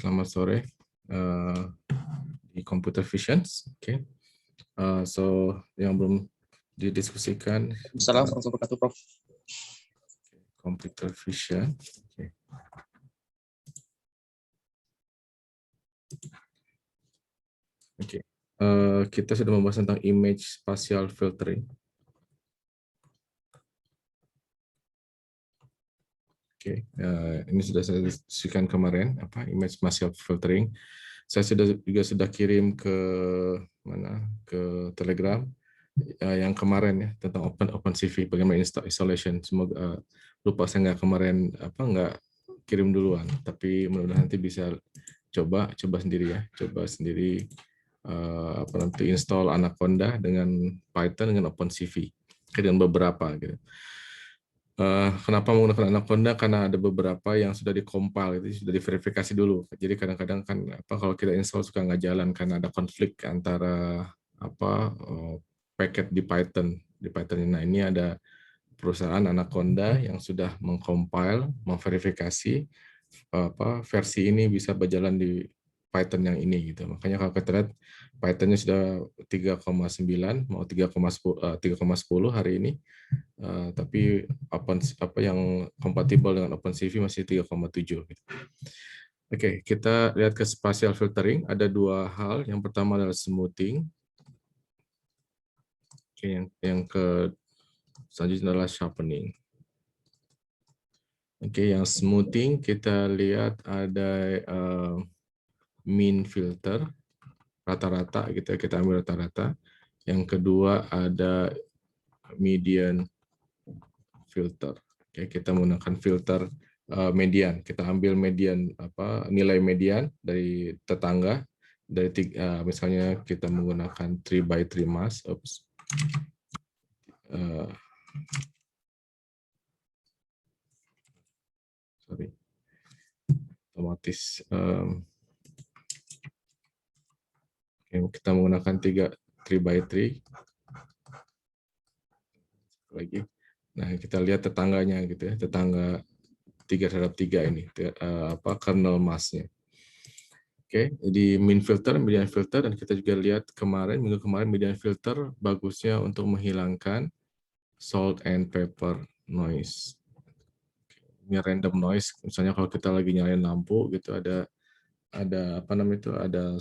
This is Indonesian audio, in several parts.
selamat sore di Computer Vision. Oke, so yang belum didiskusikan. Assalamualaikum warahmatullahi wabarakatuh, Prof. Computer Vision. Oke. Oke. Kita sudah membahas tentang image spatial filtering. Oke, ini sudah saya diskusikan kemarin, image spatial filtering. Saya sudah kirim ke Telegram yang kemarin ya tentang OpenCV bagaimana installation. Semoga lupa saya nggak kemarin nggak kirim duluan, tapi mudah-mudahan nanti bisa coba sendiri ya, nanti install Anaconda dengan Python dengan OpenCV dengan beberapa gitu. Kenapa menggunakan Anaconda? Karena ada beberapa yang sudah dikompil, itu sudah diverifikasi dulu. Jadi kadang-kadang kan kalau kita install suka nggak jalan karena ada konflik antara paket di Python. Nah, ini ada perusahaan Anaconda yang sudah mengcompile, memverifikasi versi ini bisa berjalan di Python yang ini gitu. Makanya kalau kita lihat Pythonnya sudah 3,9 mau 3,10 hari ini. Tapi yang kompatibel dengan OpenCV masih 3,7 gitu. Oke, kita lihat ke spatial filtering. Ada dua hal. Yang pertama adalah smoothing. Oke, yang selanjutnya adalah sharpening. Oke, yang smoothing kita lihat ada mean filter, rata-rata gitu, kita ambil rata-rata. Yang kedua ada median filter. Oke, kita menggunakan filter median. Kita ambil median nilai median dari tetangga dari misalnya kita menggunakan 3x3 mask. Otomatis kita menggunakan 3x3 lagi. Nah, kita lihat tetangganya gitu ya, tetangga 3/3 ini kernel masknya. Oke, di mean filter, median filter, dan kita juga lihat minggu kemarin median filter bagusnya untuk menghilangkan salt and pepper noise. Ini random noise, misalnya kalau kita lagi nyalain lampu gitu ada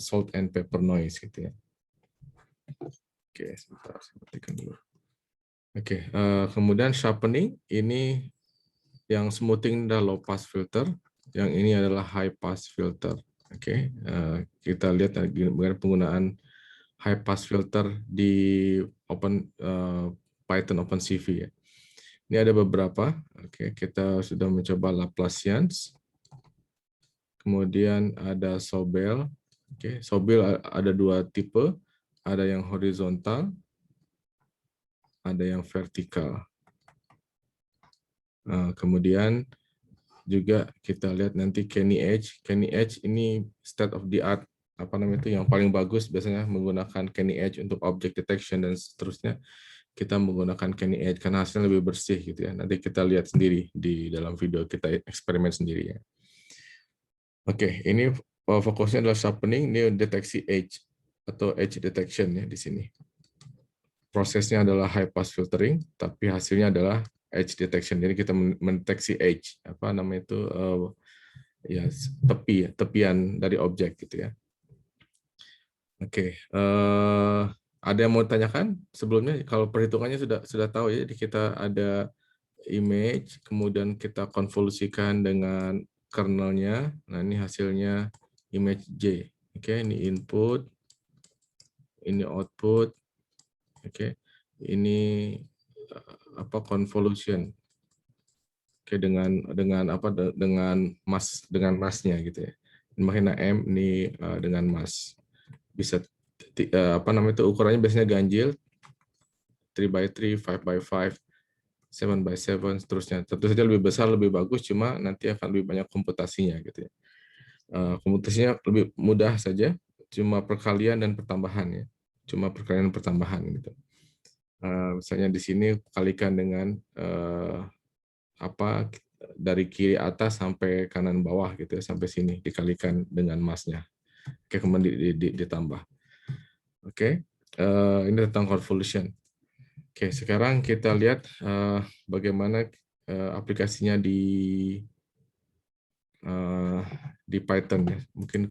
salt and pepper noise gitu ya. Oke, sebentar saya matikan dulu. Oke, kemudian sharpening ini yang smoothing adalah low pass filter, yang ini adalah high pass filter. Oke, kita lihat bagaimana penggunaan high pass filter di Python OpenCV ya. Ini ada beberapa. Oke, kita sudah mencoba Laplacians. Kemudian ada Sobel. Oke, Sobel ada dua tipe, ada yang horizontal, ada yang vertikal. Kemudian juga kita lihat nanti Kenny Edge. Kenny Edge ini state of the art yang paling bagus biasanya menggunakan Kenny Edge untuk object detection dan seterusnya. Kita menggunakan Kenny Edge karena hasilnya lebih bersih gitu ya. Nanti kita lihat sendiri di dalam video, kita eksperimen sendiri ya. Oke, ini fokusnya adalah sharpening, ini deteksi edge atau edge detection ya di sini. Prosesnya adalah high pass filtering, tapi hasilnya adalah edge detection. Jadi kita mendeteksi edge, tepian dari objek gitu ya. Oke, ada yang mau ditanyakan sebelumnya? Kalau perhitungannya sudah tahu ya. Jadi kita ada image, kemudian kita konvolusikan dengan kernelnya. Nah, ini hasilnya image J. Oke, ini input, ini output. Oke, ini convolution. Oke, dengan masknya gitu ya. Makanya M ini dengan mask. Bisa ukurannya biasanya ganjil 3x3, 5x5, 7x7 seterusnya. Tentu saja lebih besar lebih bagus, cuma nanti akan lebih banyak komputasinya gitu ya. Komputasinya lebih mudah saja, cuma perkalian dan pertambahan ya. Cuma perkalian dan pertambahan gitu. Misalnya di sini kalikan dengan dari kiri atas sampai kanan bawah gitu ya, sampai sini dikalikan dengan massnya. Oke, kemudian ditambah. Oke, ini tentang convolution. Oke, sekarang kita lihat bagaimana aplikasinya di Python ya. Mungkin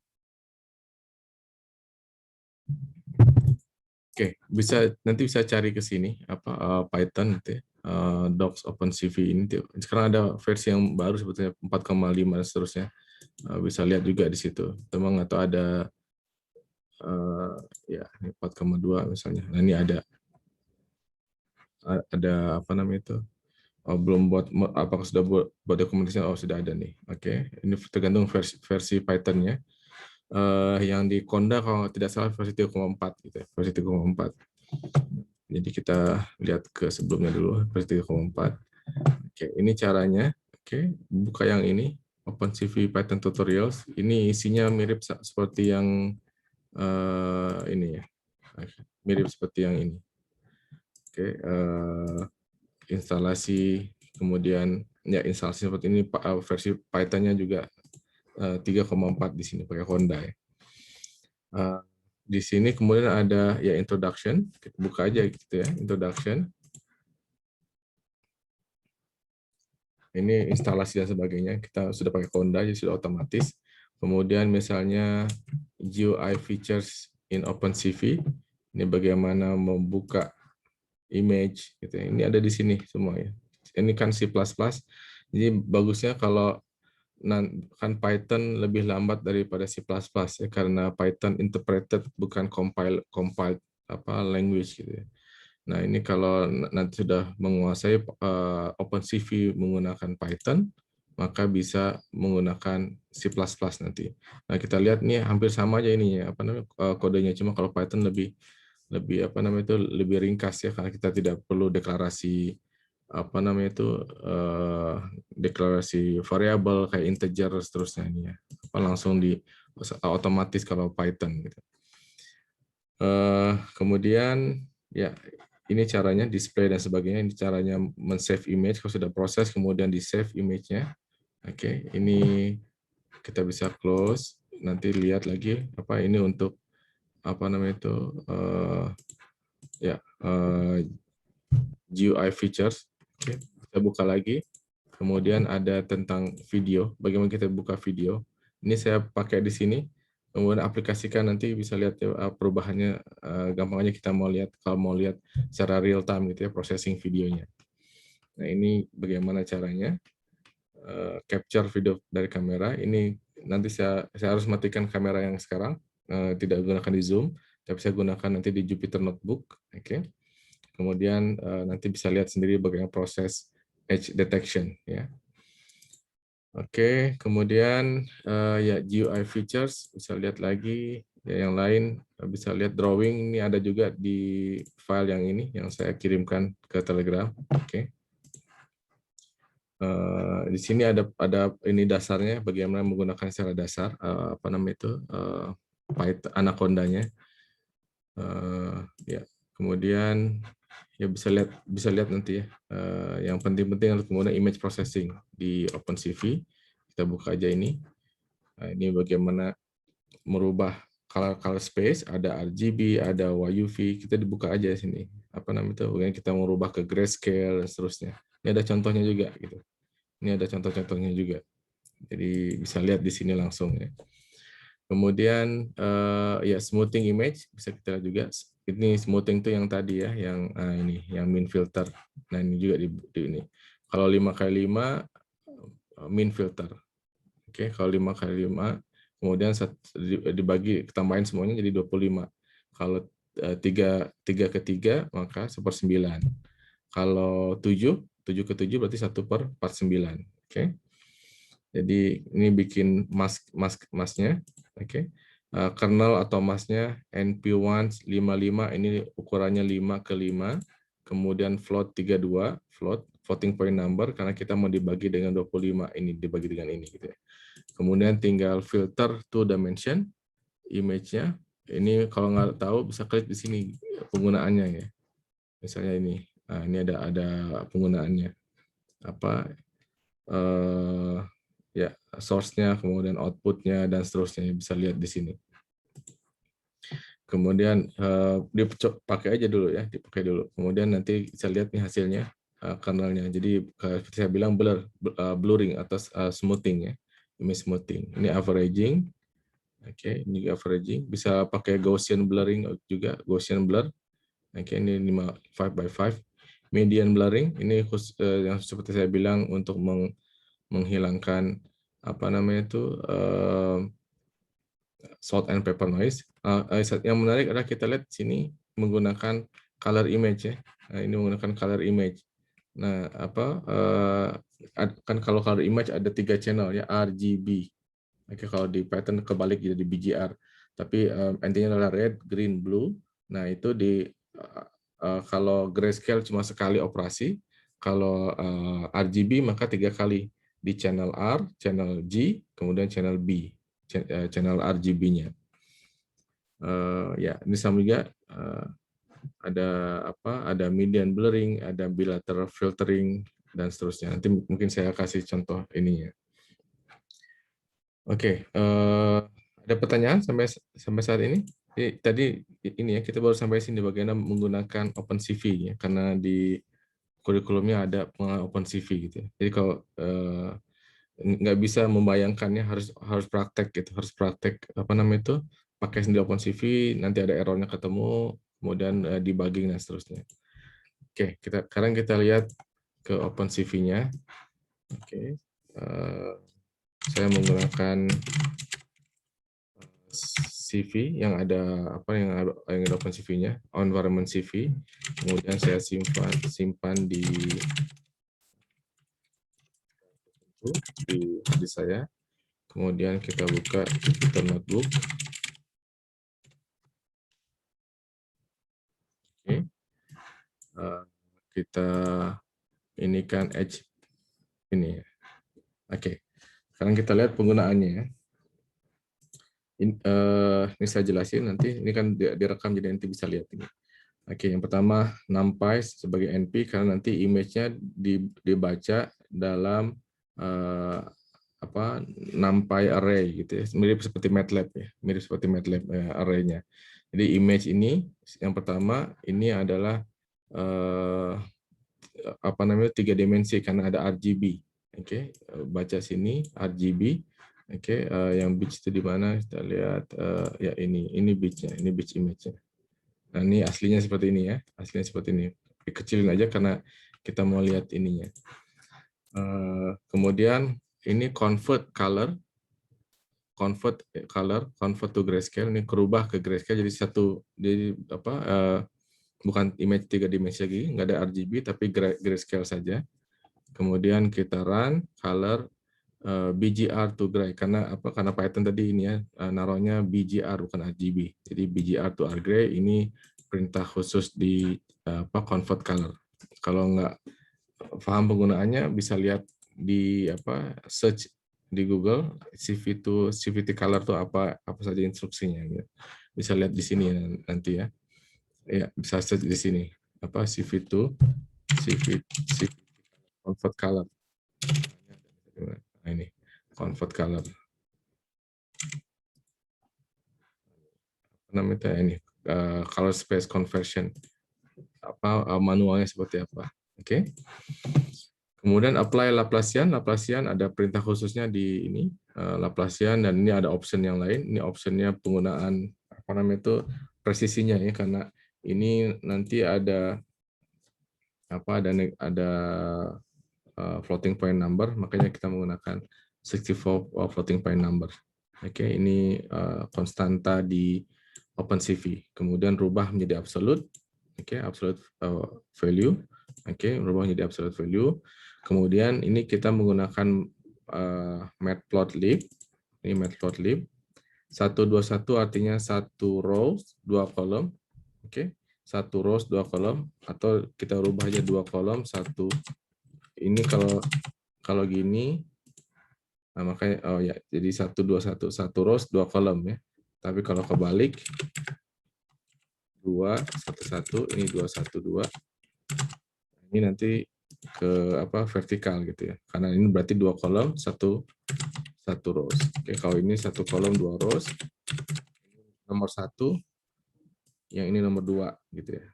oke, nanti bisa cari ke sini apa Python gitu ya. Docs OpenCV ini tuh. Sekarang ada versi yang baru sebetulnya 4,5 dan seterusnya. Bisa lihat juga di situ. Teman atau ada ya ini 4,2 misalnya. Nah, ini ada apa namanya itu? Oh, belum buat, apakah sudah buat dokumentasinya? Oh, sudah ada nih. Oke, ini tergantung versi Python-nya. Yang di Conda kalau tidak salah versi 3,4 gitu ya, versi 3,4. Jadi kita lihat ke sebelumnya dulu, versi 3,4. Oke, ini caranya. Oke, buka yang ini, OpenCV Python Tutorials. Ini isinya mirip seperti yang ini ya, mirip seperti yang ini. Oke, instalasi, kemudian ya instalasi seperti ini, versi Python-nya juga 3,4 di sini pakai Honda ya. Di sini kemudian ada ya introduction, kita buka aja gitu ya, introduction. Ini instalasi dan sebagainya, kita sudah pakai Honda jadi sudah otomatis. Kemudian misalnya GUI features in OpenCV, ini bagaimana membuka image gitu ya. Ini ada di sini semua ya. Ini kan C++. Jadi bagusnya kalau kan Python lebih lambat daripada C++ ya, karena Python interpreted bukan compiled language gitu ya. Nah, ini kalau nanti sudah menguasai OpenCV menggunakan Python, maka bisa menggunakan C++ nanti. Nah, kita lihat nih hampir sama aja ininya kodenya, cuma kalau Python lebih lebih ringkas ya, karena kita tidak perlu deklarasi deklarasi variabel kayak integer seterusnya ini ya, langsung otomatis kalau Python gitu. Kemudian ya ini caranya display dan sebagainya, ini caranya men-save image kalau sudah proses, kemudian di-save image-nya. Oke, ini kita bisa close, nanti lihat lagi ini untuk GUI features. Oke, kita buka lagi. Kemudian ada tentang video, bagaimana kita buka video. Ini saya pakai di sini. Kemudian aplikasikan, nanti bisa lihat perubahannya. Gampang aja kita kalau mau lihat secara real time gitu ya, processing videonya. Nah, ini bagaimana caranya capture video dari kamera. Ini nanti saya harus matikan kamera yang sekarang, tidak gunakan di Zoom, tapi saya gunakan nanti di Jupyter Notebook. Oke. Kemudian nanti bisa lihat sendiri bagaimana proses edge detection ya. Oke, kemudian ya GUI features bisa lihat lagi ya, yang lain bisa lihat drawing, ini ada juga di file yang ini yang saya kirimkan ke Telegram. Oke. Di sini ada ini dasarnya, bagaimana menggunakan secara dasar Python Anaconda-nya. Ya, kemudian ya bisa lihat nanti ya. Yang penting-penting adalah kemudian image processing di OpenCV. Kita buka aja ini. Nah, ini bagaimana merubah color space, ada RGB, ada YUV, kita dibuka aja sini. Bagaimana kita merubah ke grayscale dan seterusnya. Ini ada contohnya juga gitu. Ini ada contoh-contohnya juga. Jadi bisa lihat di sini langsung ya. Kemudian ya smoothing image bisa kita lihat juga. Ini smoothing itu yang tadi ya, yang ini yang min filter. Nah, ini juga di ini. Kalau 5x5 min filter. Oke, kalau 5x5 kemudian dibagi, tambahin semuanya jadi 25. Kalau 3x3 maka 1/9. Kalau 7x7 berarti 1/49. Oke. Jadi ini bikin masknya. Oke. Kernel atau masknya NP1 55, ini ukurannya 5x5, kemudian float 32, floating point number, karena kita mau dibagi dengan 25, ini dibagi dengan ini gitu ya. Kemudian tinggal filter two dimension image-nya. Ini kalau nggak tahu bisa klik di sini penggunaannya ya. Misalnya ini. Nah, ini ada penggunaannya. ya source-nya, kemudian output-nya dan seterusnya, bisa lihat di sini. Kemudian dipakai aja dulu ya, dipakai dulu. Kemudian nanti bisa lihat nih hasilnya, kernelnya. Jadi seperti saya bilang blurring atau smoothing ya, image smoothing. Ini averaging, oke, ini averaging. Bisa pakai Gaussian blurring juga, Gaussian blur. Oke, ini 5/5. Median blurring ini yang seperti saya bilang untuk menghilangkan apa namanya itu salt and pepper noise. Yang menarik adalah kita lihat sini menggunakan color image ya. Nah, ini menggunakan color image. Nah, kan kalau color image ada 3 channel ya, RGB. Oke, kalau di Python kebalik jadi BGR. Tapi intinya adalah red, green, blue. Nah, itu kalau grayscale cuma sekali operasi, kalau RGB maka 3 kali di channel R, channel G, kemudian channel B, channel RGB-nya. Ya, ini sama juga ada median blurring, ada bilateral filtering dan seterusnya. Nanti mungkin saya kasih contoh ininya. Oke, ada pertanyaan sampai saat ini? Tadi ini ya, kita baru sampai sini bagaimana menggunakan OpenCV ya, karena di kurikulumnya ada OpenCV gitu ya. Jadi kalau nggak bisa membayangkannya, harus praktek gitu, harus praktek apa namanya itu, pakai sendiri OpenCV, nanti ada errornya ketemu, kemudian debugging dan seterusnya. Oke, sekarang kita lihat ke OpenCV-nya. Oke, saya menggunakan CV yang ada OpenCV-nya, environment CV. Kemudian saya simpan di saya. Kemudian kita buka Jupyter Notebook. Oke. Kita ini kan Edge ini ya. Oke. Sekarang kita lihat penggunaannya ya. Ini saya jelasin nanti. Ini kan direkam jadi nanti bisa lihat ini. Oke, yang pertama NumPy sebagai NP karena nanti image-nya dibaca dalam NumPy array gitu ya, mirip seperti MATLAB ya, mirip seperti MATLAB array-nya. Jadi image ini yang pertama ini adalah tiga dimensi karena ada RGB. Oke, baca sini RGB. Oke, yang bits itu di mana? Kita lihat ya ini bits-nya, ini bits image-nya. Nah, ini aslinya seperti ini ya, aslinya seperti ini. Dikecilin aja karena kita mau lihat ininya. Kemudian ini convert to grayscale. Ini kerubah ke grayscale jadi bukan image 3 dimensi lagi, nggak ada RGB tapi grayscale saja. Kemudian kita run color BGR to gray karena Python tadi ini ya naruhnya BGR bukan RGB. Jadi BGR to R gray ini perintah khusus di convert color. Kalau nggak paham penggunaannya bisa lihat di search di Google CVT color itu apa saja instruksinya gitu. Bisa lihat di sini nanti ya. Ya, bisa search di sini CV2 convert color. Nah, ini convert color. Namanya ini color space conversion. Manualnya seperti apa? Oke. Kemudian apply Laplacian. Laplacian ada perintah khususnya di ini Laplacian dan ini ada option yang lain. Ini optionnya penggunaan presisinya ya karena ini nanti ada floating point number, makanya kita menggunakan 64 floating point number. Oke, ini konstanta di OpenCV. Kemudian rubah menjadi absolute. Oke, absolute value. Oke, rubah menjadi absolute value. Kemudian ini kita menggunakan matplotlib. Ini matplotlib. 121 artinya 1 row, 2 kolom. Oke. 1 row, 2 kolom atau kita rubah aja 2 kolom, 1. Ini kalau gini nah makanya ya jadi 121 1 row 2 kolom ya. Tapi kalau kebalik 2 1 1 ini 2 1 2. Ini nanti vertikal gitu ya. Karena ini berarti 2 kolom, satu rows. Oke, kalau ini 1 kolom 2 rows, nomor 1, yang ini nomor 2 gitu ya.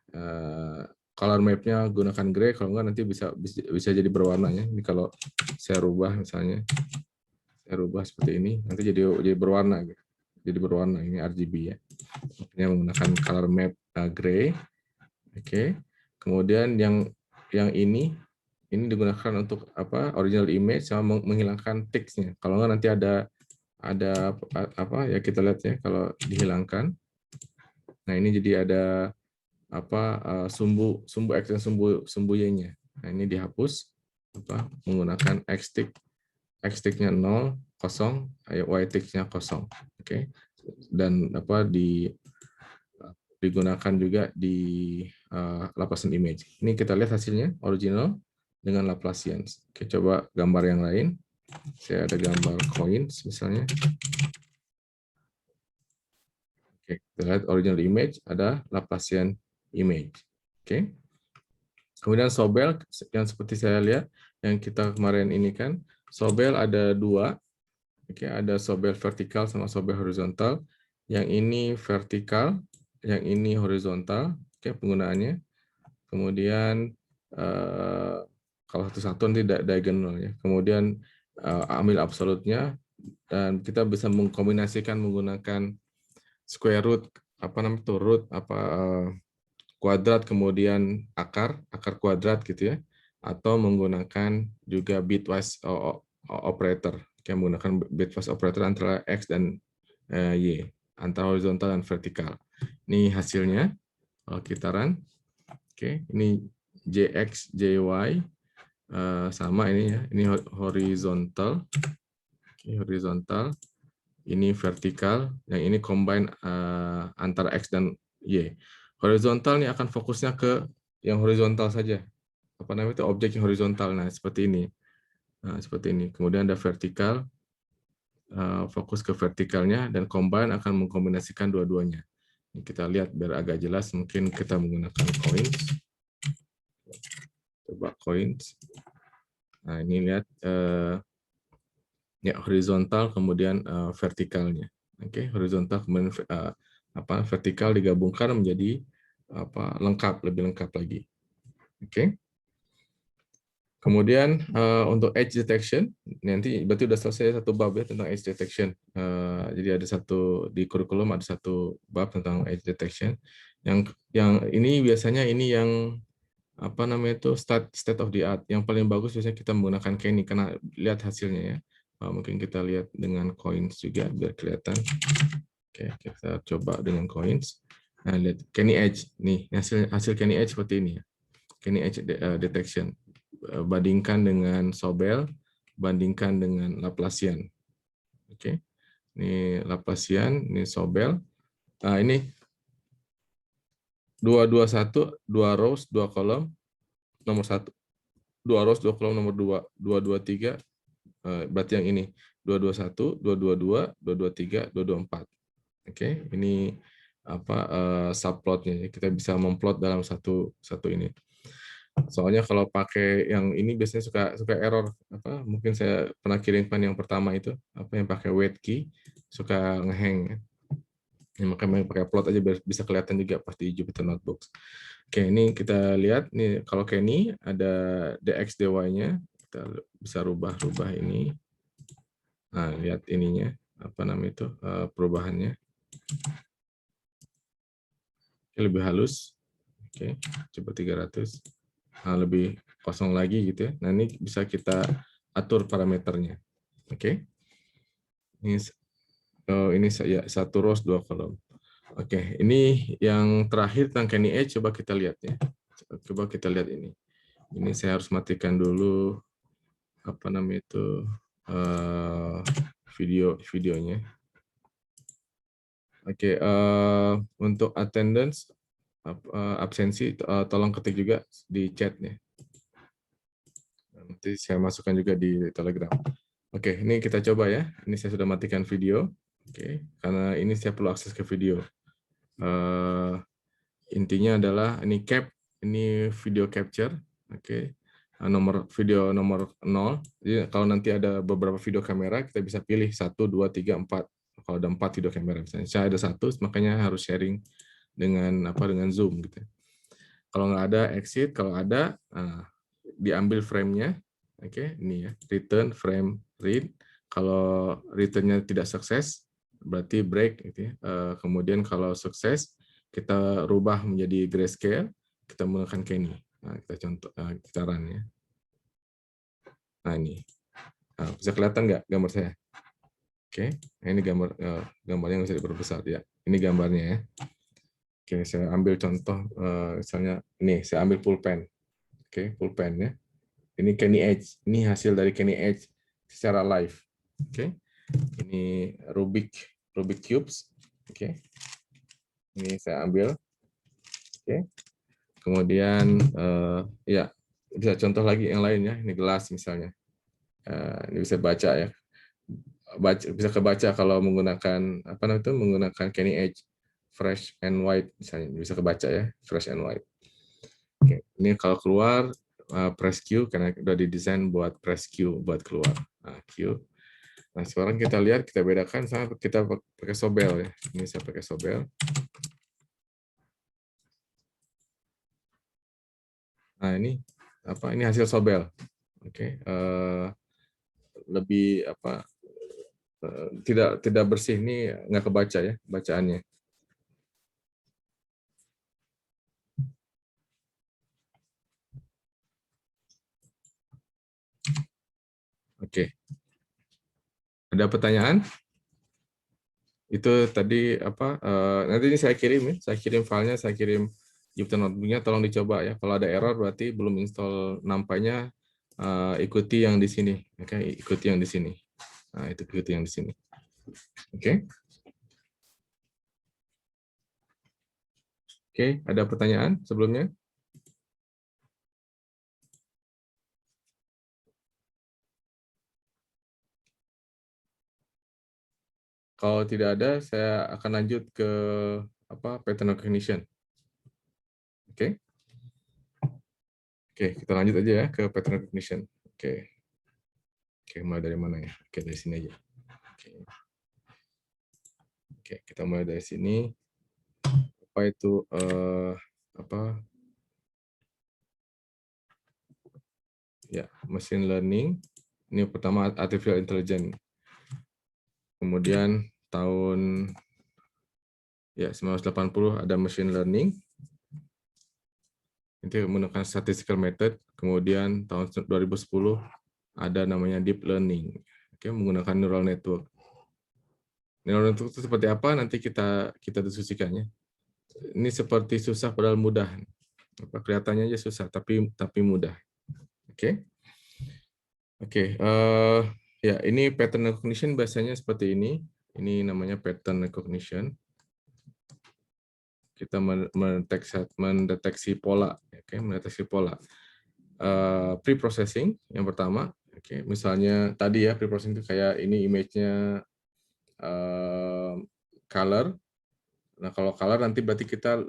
Color map-nya gunakan gray, kalau enggak nanti bisa jadi berwarna ya. Ini kalau saya rubah misalnya, saya rubah seperti ini, nanti jadi berwarna gitu. Jadi berwarna, ini RGB ya. Makanya menggunakan color map gray. Oke. Kemudian yang ini digunakan untuk original image sama menghilangkan text-nya. Kalau enggak nanti ada ya, kita lihat ya kalau dihilangkan. Nah, ini jadi ada sumbu X dan sumbu Y-nya. Nah, ini dihapus menggunakan X-tick-nya 0, 0, Y-tick-nya 0. Oke. Dan digunakan juga di Laplacian image. Ini kita lihat hasilnya original dengan Laplacian. Oke, coba gambar yang lain. Saya ada gambar coins misalnya. Oke, kita lihat original image, ada Laplacian image. Oke. Kemudian Sobel yang seperti saya lihat yang kita kemarin ini kan, Sobel ada 2. Oke, ada Sobel vertikal sama Sobel horizontal. Yang ini vertikal, yang ini horizontal. Oke, penggunaannya. Kemudian kalau satu-satu nanti diagonal ya. Kemudian ambil absolutnya dan kita bisa mengkombinasikan menggunakan square root, root kuadrat kemudian akar kuadrat gitu ya, atau menggunakan juga bitwise operator, yang menggunakan bitwise operator antara X dan Y, antara horizontal dan vertikal. Ini hasilnya kalau kita run. Oke, ini JX, JY sama ini ya, ini horizontal. Oke, horizontal. Ini vertikal, yang ini combine antara X dan Y. Horizontal ini akan fokusnya ke yang horizontal saja. Itu objek yang horizontal. Nah, seperti ini. Nah, seperti ini. Kemudian ada vertikal, fokus ke vertikalnya, dan combine akan mengkombinasikan dua-duanya. Kita lihat biar agak jelas, mungkin kita menggunakan coins. Coba coins. Nah, ini lihat ya horizontal kemudian vertikalnya. Oke, horizontal kemudian vertikal digabungkan menjadi lebih lengkap lagi. Oke. Kemudian untuk edge detection, nanti berarti sudah selesai satu bab ya tentang edge detection. Jadi ada satu di kurikulum, ada satu bab tentang edge detection. Yang ini biasanya ini yang state of the art. Yang paling bagus biasanya kita menggunakan Kenny karena lihat hasilnya ya. Mungkin kita lihat dengan coins juga biar kelihatan. Oke, kita coba dengan coins. Nah, lihat Kenny edge nih, hasil Kenny edge seperti ini ya. Kenny edge detection. Bandingkan dengan Sobel, bandingkan dengan Laplacian. Oke. Ini Laplacian, ini Sobel. Nah, ini 221, 2 rows, 2 kolom, nomor 1. 2 rows, 2 kolom, nomor 2. 223, berarti yang ini. 221, 222, 223, 224. Oke, ini subplotnya. Kita bisa memplot dalam satu ini. Soalnya kalau pakai yang ini biasanya suka error. Mungkin saya pernah kirimkan yang pertama itu, yang pakai weight key, suka ngehang. Ya, makanya pakai plot aja biar bisa kelihatan juga pas di Jupyter Notebooks. Oke, ini kita lihat nih kalau Kenny ada dx dy-nya, kita bisa rubah ini. Nah, lihat ininya, perubahannya. Oke, lebih halus. Oke, coba 300. Nah, lebih kosong lagi gitu ya. Nah, ini bisa kita atur parameternya. Oke. Ini ya, 1 rows 2 kolom. Oke, ini yang terakhir tentang Kenny Edge, coba kita lihat ya. Coba kita lihat ini. Ini saya harus matikan dulu videonya. Oke, untuk attendance absensi tolong ketik juga di chat ya. Nanti saya masukkan juga di Telegram. Oke, ini kita coba ya. Ini saya sudah matikan video. Oke, karena ini saya perlu akses ke video. Intinya adalah ini video capture. Oke, nomor video nomor 0. Jadi kalau nanti ada beberapa video kamera, kita bisa pilih 1, 2, 3, 4. Kalau ada 4 video kamera misalnya. Saya ada 1, makanya harus sharing dengan Zoom gitu. Kalau nggak ada exit, kalau ada diambil frame-nya. Oke, ini ya, return frame read. Kalau return-nya tidak sukses, berarti break gitu ya. Kemudian kalau sukses, kita rubah menjadi grayscale, kita menggunakan Kenny. Nah, kita contoh caranya. Nah, ini. Nah, bisa kelihatan nggak gambar saya? Oke, nah, ini gambarnya nggak bisa diperbesar ya. Ini gambarnya ya. Oke, saya ambil contoh, misalnya ini, saya ambil pulpen. Oke, pulpen ya. Ini Kenny Edge. Ini hasil dari Kenny Edge secara live. Oke, ini Rubik cubes. Oke, ini saya ambil. Oke, kemudian ya bisa contoh lagi yang lainnya. Ini gelas misalnya. Ini bisa baca ya. Bisa kebaca kalau menggunakan menggunakan Kenny Edge fresh and white misalnya, bisa kebaca ya, fresh and white. Oke, ini kalau keluar press Q karena udah didesain buat press Q buat keluar. Nah, Q. Nah, sekarang kita lihat, kita bedakan sama kita pakai Sobel ya. Ini saya pakai Sobel. Nah, ini ini hasil Sobel. Oke, lebih tidak bersih, ini nggak kebaca ya bacaannya. Oke. Ada pertanyaan? Itu tadi nanti ini saya kirim ya, saya kirim filenya, saya kirim Jupyter Notebook-nya, tolong dicoba ya. Kalau ada error berarti belum install nampaknya, ikuti yang di sini. Oke, ikuti yang di sini. Nah, itu ikuti yang di sini. Oke. Oke, ada pertanyaan sebelumnya? Kalau tidak ada, saya akan lanjut ke pattern recognition. Oke. Oke, kita lanjut aja ya ke pattern recognition. Oke. Oke, mulai dari mana ya? Oke, dari sini aja. Oke. Oke, kita mulai dari sini. Apa itu ya, machine learning. Ini pertama artificial intelligence. Kemudian tahun 1980 ada machine learning. Itu menggunakan statistical method. Kemudian tahun 2010 ada namanya deep learning. Oke, menggunakan neural network. Neural network itu seperti apa? Nanti kita diskusikannya. Ini seperti susah padahal mudah. Kelihatannya aja susah tapi mudah. Oke. Oke. Ya, ini pattern recognition biasanya seperti ini. Ini namanya pattern recognition. Kita mendeteksi pola, oke, mendeteksi pola. Pre-processing yang pertama, oke, misalnya tadi ya pre-processing itu kayak ini image-nya color. Nah, kalau color nanti berarti kita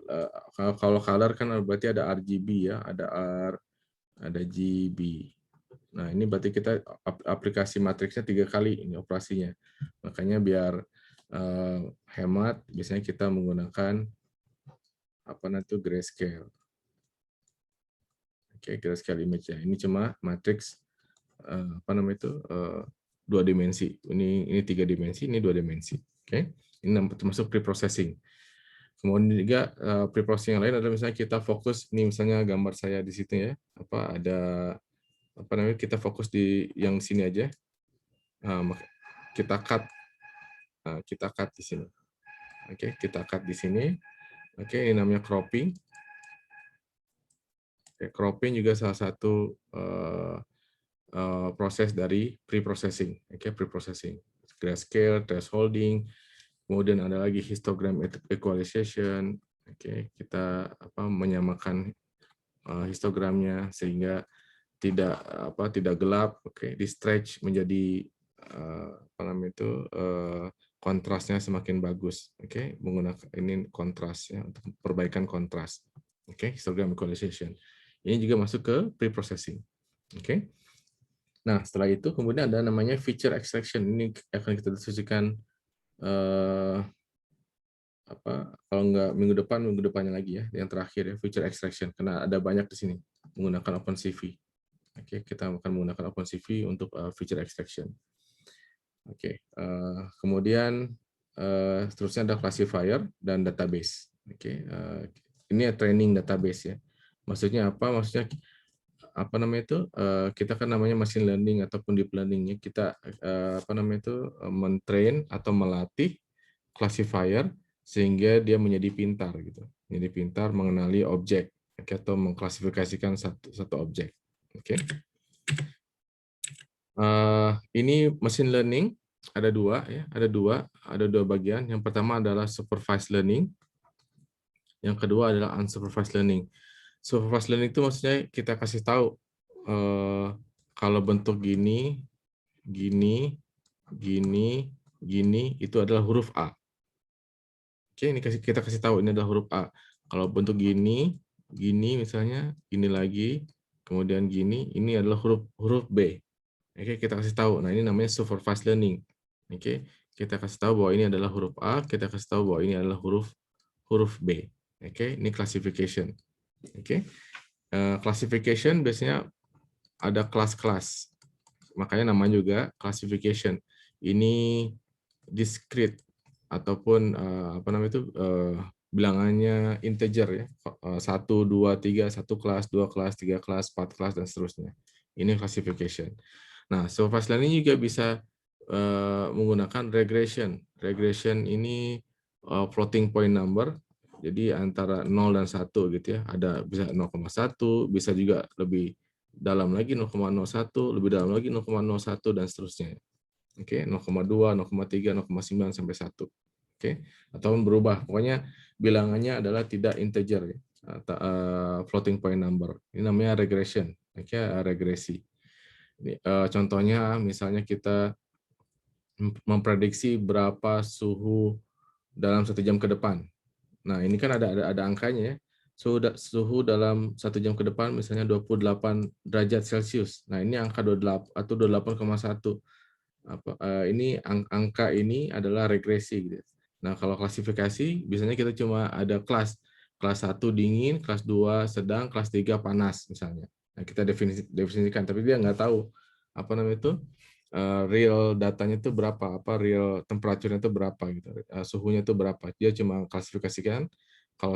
kalau color kan berarti ada RGB ya, ada GB. Nah, ini berarti kita aplikasi matriksnya 3 kali ini operasinya. Makanya biar hemat, biasanya kita menggunakan grayscale. Oke, grayscale image ya. Ini cuma matriks 2 dimensi. Ini 3 dimensi, ini 2 dimensi. Oke. Ini termasuk pre-processing. Kemudian juga pre-processing yang lain adalah misalnya kita fokus, ini misalnya gambar saya di situ ya. Kita fokus di yang sini aja. Kita cut di sini. Oke, kita cut di sini. Oke, ini namanya cropping. Cropping juga salah satu proses dari pre-processing. Oke, pre-processing. Grayscale, thresholding, kemudian ada lagi histogram equalization. Oke, kita menyamakan histogramnya sehingga tidak gelap. Oke, di stretch menjadi kontrasnya semakin bagus. Oke, menggunakan ini kontras ya untuk perbaikan kontras. Oke, histogram equalization. Ini juga masuk ke pre-processing. Oke. Nah, setelah itu kemudian ada namanya feature extraction. Ini akan kita diskusikan kalau nggak minggu depannya lagi ya, yang terakhir ya, feature extraction, karena ada banyak di sini menggunakan OpenCV. Oke, kita akan menggunakan OpenCV untuk feature extraction. Oke, kemudian seterusnya ada classifier dan database. Oke, ini training database ya. Maksudnya apa? Maksudnya apa namanya itu? Kita kan namanya machine learning ataupun deep learning ya. Kita apa namanya itu mentrain atau melatih classifier sehingga dia menjadi pintar gitu. Menjadi pintar mengenali objek atau mengklasifikasikan satu objek. Oke. Ini machine learning ada dua ya, ada dua bagian. Yang pertama adalah supervised learning, yang kedua adalah unsupervised learning. Supervised learning itu maksudnya kita kasih tahu kalau bentuk gini, gini, gini, gini itu adalah huruf A. Oke, ini kita kasih tahu ini adalah huruf A. Kalau bentuk gini, gini misalnya, gini lagi, kemudian gini, ini adalah huruf B. Oke, kita kasih tahu. Nah, ini namanya supervised learning. Oke, kita kasih tahu bahwa ini adalah huruf A, kita kasih tahu bahwa ini adalah huruf B. Oke, ini classification. Oke. Classification biasanya ada kelas-kelas. Makanya namanya juga classification. Ini discrete ataupun apa namanya itu bilangannya integer ya. 1, 2, 3, 1 kelas, 2 kelas, 3 kelas, 4 kelas dan seterusnya. Ini classification. Nah, supervised learning juga bisa menggunakan regression. Regression ini floating point number. Jadi antara 0 dan 1 gitu ya. Ada bisa 0,1, bisa juga lebih dalam lagi 0,01, lebih dalam lagi 0,01 dan seterusnya. Oke, 0,2, 0,3, 0,9 sampai 1. Oke, ataupun berubah. Pokoknya bilangannya adalah tidak integer ya. Floating point number. Ini namanya regression. Oke, regresi. Ini, contohnya misalnya kita memprediksi berapa suhu dalam 1 jam ke depan. Nah, ini kan ada angkanya ya. Suhu dalam 1 jam ke depan misalnya 28 derajat Celcius. Nah, ini angka 28 atau 28,1. Ini angka ini adalah regresi gitu. Nah, kalau klasifikasi biasanya kita cuma ada kelas 1 dingin, kelas 2 sedang, kelas 3 panas misalnya. Nah, kita definisikan, tapi dia nggak tahu apa namanya itu real datanya itu berapa, real temperaturnya itu berapa gitu, suhunya itu berapa. Dia cuma klasifikasikan kalau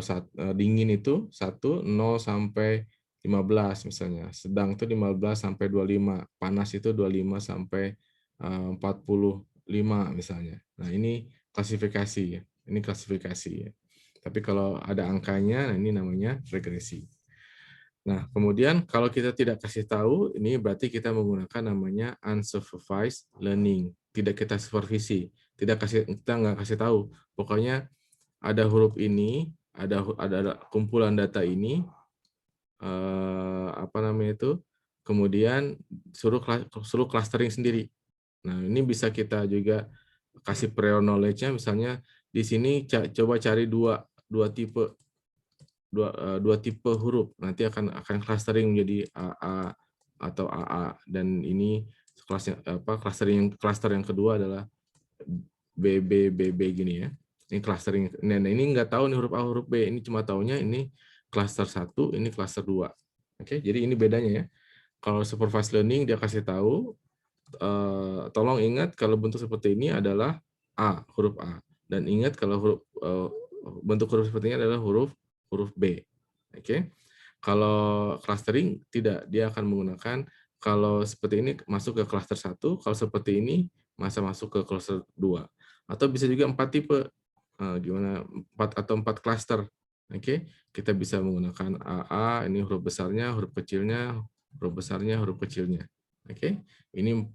dingin itu 0 sampai 15 misalnya, sedang itu 15 sampai 25, panas itu 25 sampai 45 misalnya. Nah, ini klasifikasi ya. Ini klasifikasi ya. Tapi kalau ada angkanya, nah ini namanya regresi. Nah, kemudian kalau kita tidak kasih tahu, ini berarti kita menggunakan namanya unsupervised learning. Tidak kita supervisi, kita nggak kasih tahu. Pokoknya ada huruf ini, ada kumpulan data ini, apa namanya itu, kemudian suruh clustering sendiri. Nah, ini bisa kita juga kasih prior knowledge-nya, misalnya di sini coba cari dua tipe huruf, nanti akan clustering menjadi AA atau AA, dan ini cluster yang kedua adalah BB gini ya. Ini clustering. Nah, ini nggak tahu nih huruf A huruf B, ini cuma taunya ini cluster 1, ini cluster 2. Oke, jadi ini bedanya ya. Kalau supervised learning dia kasih tahu, tolong ingat kalau bentuk seperti ini adalah A, huruf A. Dan ingat kalau bentuk huruf seperti ini adalah huruf B. Oke. Kalau clustering tidak, dia akan menggunakan kalau seperti ini masuk ke cluster 1, kalau seperti ini masuk ke cluster 2. Atau bisa juga 4 tipe. Gimana 4 atau 4 cluster. Oke. Kita bisa menggunakan AA, ini huruf besarnya, huruf kecilnya, huruf besarnya, huruf kecilnya. Oke. Ini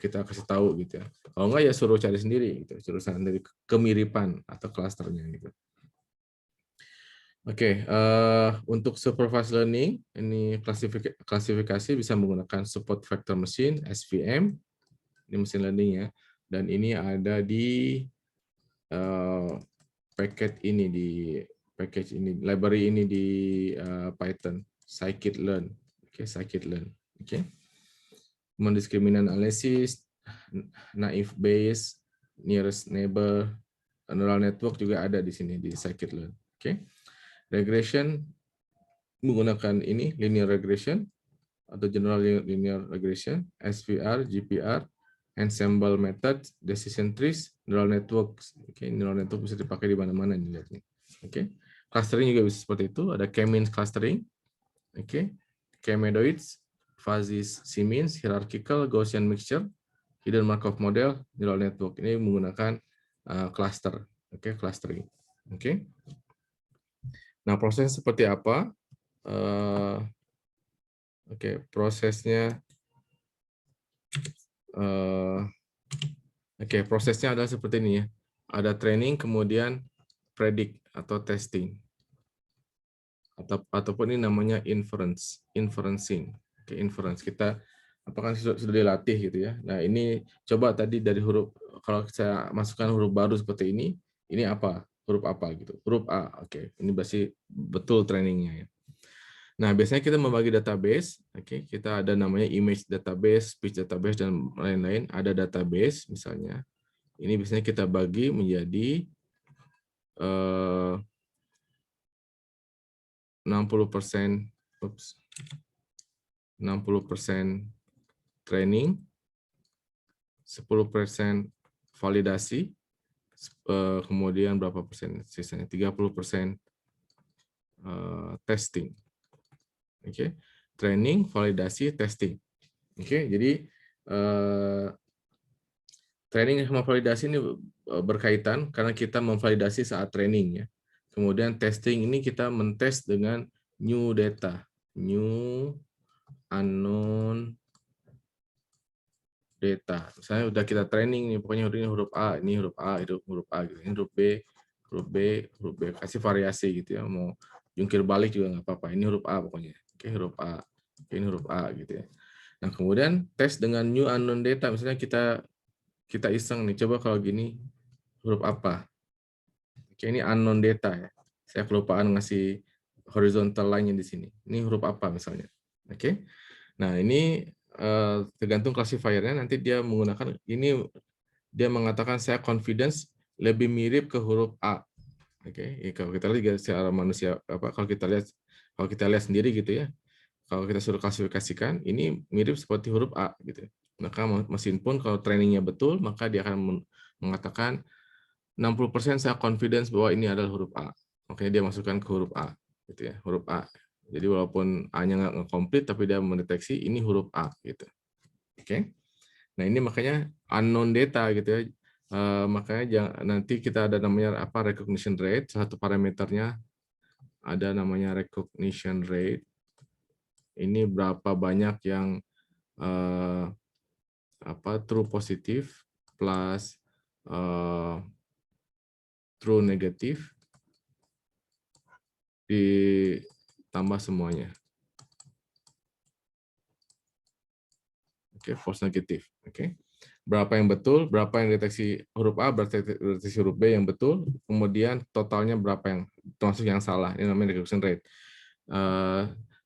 kita kasih tahu gitu ya. Kalau enggak ya suruh cari sendiri gitu, suruh sendiri kemiripan atau klasternya gitu. Oke, untuk supervised learning, ini klasifikasi bisa menggunakan support vector machine, SVM, ini machine learning ya, dan ini ada di library ini di Python, scikit-learn. Oke, scikit-learn. Oke. Discriminant analysis, naive Bayes, nearest neighbor, neural network juga ada di sini di scikit-learn. Oke. Regression menggunakan ini linear regression atau general linear regression, SVR, GPR, ensemble method, decision trees, neural networks. Oke, neural network bisa dipakai di mana-mana nih lihat nih. Oke. Clustering juga bisa seperti itu, ada k-means clustering. Oke. K-medoids, fuzzy C-means, hierarchical, Gaussian mixture, hidden Markov model, neural network. Ini menggunakan cluster. Oke, clustering. Oke. Nah, prosesnya seperti apa? Oke, prosesnya prosesnya adalah seperti ini ya. Ada training, kemudian predict atau testing. Ataupun ini namanya inferencing. Oke, inference. Kita apakah sudah dilatih gitu ya. Nah, ini coba tadi dari huruf, kalau saya masukkan huruf baru seperti ini apa? Huruf apa gitu? Huruf A. Oke, ini berarti betul trainingnya ya. Nah, biasanya kita membagi database. Oke, kita ada namanya image database, speech database, dan lain-lain. Ada database misalnya. Ini biasanya kita bagi menjadi 60% training, 10% validasi, kemudian berapa persen sisanya? 30% testing. Oke, training, validasi, testing. Oke, jadi training sama validasi ini berkaitan karena kita memvalidasi saat training ya. Kemudian testing ini kita mentes dengan new data, new unknown data. Misalnya udah kita training nih, pokoknya ini huruf A, ini huruf A, ini huruf A gitu. Ini huruf B, huruf B, huruf B. Kasih variasi gitu ya. Mau jungkir balik juga nggak apa-apa. Ini huruf A pokoknya. Oke, huruf A. Oke, ini huruf A gitu ya. Nah, kemudian tes dengan new unknown data. Misalnya kita iseng nih, coba kalau gini huruf apa? Oke, ini unknown data ya. Saya kelupaan ngasih horizontal line-nya di sini. Ini huruf apa misalnya. Oke. Nah, ini tergantung classifier-nya, nanti dia menggunakan ini, dia mengatakan saya confidence lebih mirip ke huruf A. Oke, kalau kita lihat secara manusia kalau kita lihat sendiri gitu ya. Kalau kita suruh klasifikasikan, ini mirip seperti huruf A gitu. Maka mesin pun kalau trainingnya betul, maka dia akan mengatakan 60% saya confidence bahwa ini adalah huruf A. Oke, dia masukkan ke huruf A gitu ya, huruf A. Jadi walaupun A-nya nggak nge-complete, tapi dia mendeteksi ini huruf A gitu. Oke. Nah, ini makanya unknown data gitu ya. Makanya nanti kita ada namanya recognition rate, satu parameternya ada namanya recognition rate. Ini berapa banyak yang true positif plus true negatif ditambah semuanya. Oke, false negatif. Oke. Berapa yang betul, berapa yang deteksi huruf A, berarti deteksi huruf B yang betul, kemudian totalnya berapa yang termasuk yang salah. Ini namanya regression rate.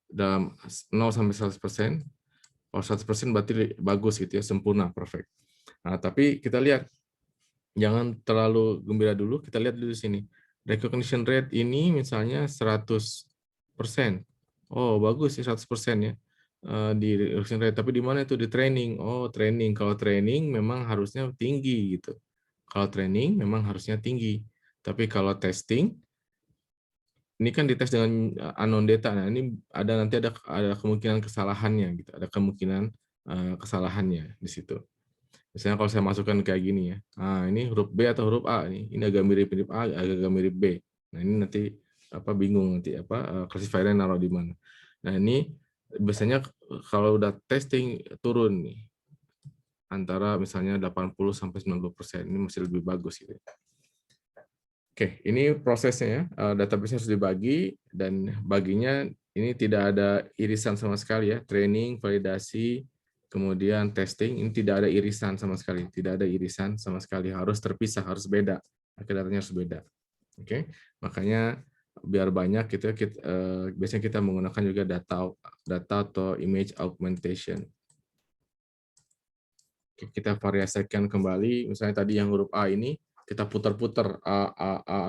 Dalam 0 sampai 100%, kalau 100% berarti bagus gitu ya, sempurna, perfect. Nah, tapi kita lihat, jangan terlalu gembira dulu, kita lihat dulu di sini. Recognition rate ini misalnya 100%. Oh, bagus ya 100% ya. Di recognition rate, tapi di mana itu di training? Oh, training. Kalau training memang harusnya tinggi gitu. Kalau training memang harusnya tinggi. Tapi kalau testing, ini kan dites dengan unknown data. Nah, ini nanti ada kemungkinan kesalahannya gitu. Ada kemungkinan kesalahannya di situ. Misalnya kalau saya masukkan kayak gini ya, ini huruf B atau huruf A nih, ini agak mirip-mirip A, agak mirip B. Nah, ini nanti bingung nanti classifiernya naruh di mana. Nah, ini biasanya kalau udah testing turun nih antara misalnya 80 sampai 90%, ini masih lebih bagus gitu. Oke, ini prosesnya ya. Database harus dibagi dan baginya ini tidak ada irisan sama sekali ya, training, validasi, kemudian testing, ini tidak ada irisan sama sekali, tidak ada irisan sama sekali, harus terpisah, harus beda, datanya harus beda. Oke, makanya biar banyak biasanya kita menggunakan juga data atau image augmentation. Kita variasikan kembali, misalnya tadi yang huruf A ini kita putar-putar,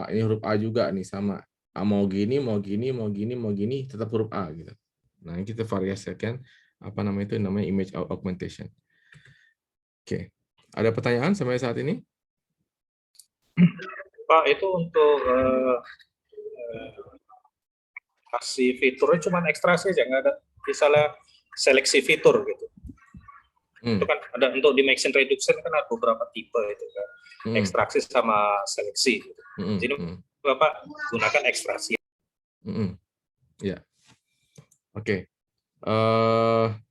ini huruf A juga nih sama. Mau gini, mau gini, mau gini, mau gini, tetap huruf A gitu. Nah, ini kita variasikan apa namanya itu namanya image augmentation. Oke. Ada pertanyaan sampai saat ini? Pak, itu untuk kasih fiturnya cuma ekstraksi aja, nggak ada misalnya seleksi fitur gitu. Itu kan ada untuk di mixing reduction kan ada beberapa tipe itu kan, ekstraksi sama seleksi. Gitu. Jadi Bapak gunakan ekstraksi. Ya, oke.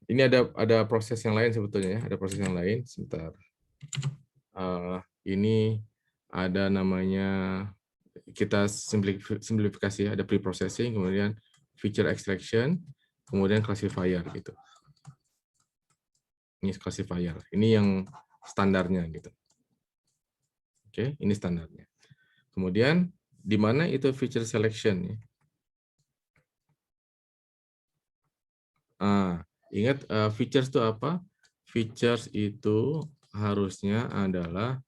Ini ada proses yang lain sebetulnya ya, ada proses yang lain. Sebentar. Ini ada namanya kita simplifikasi, ada pre-processing, kemudian feature extraction, kemudian classifier gitu. Ini classifier. Ini yang standarnya gitu. Oke, ini standarnya. Kemudian di mana itu feature selection ya? Ingat features itu apa? Features itu harusnya adalah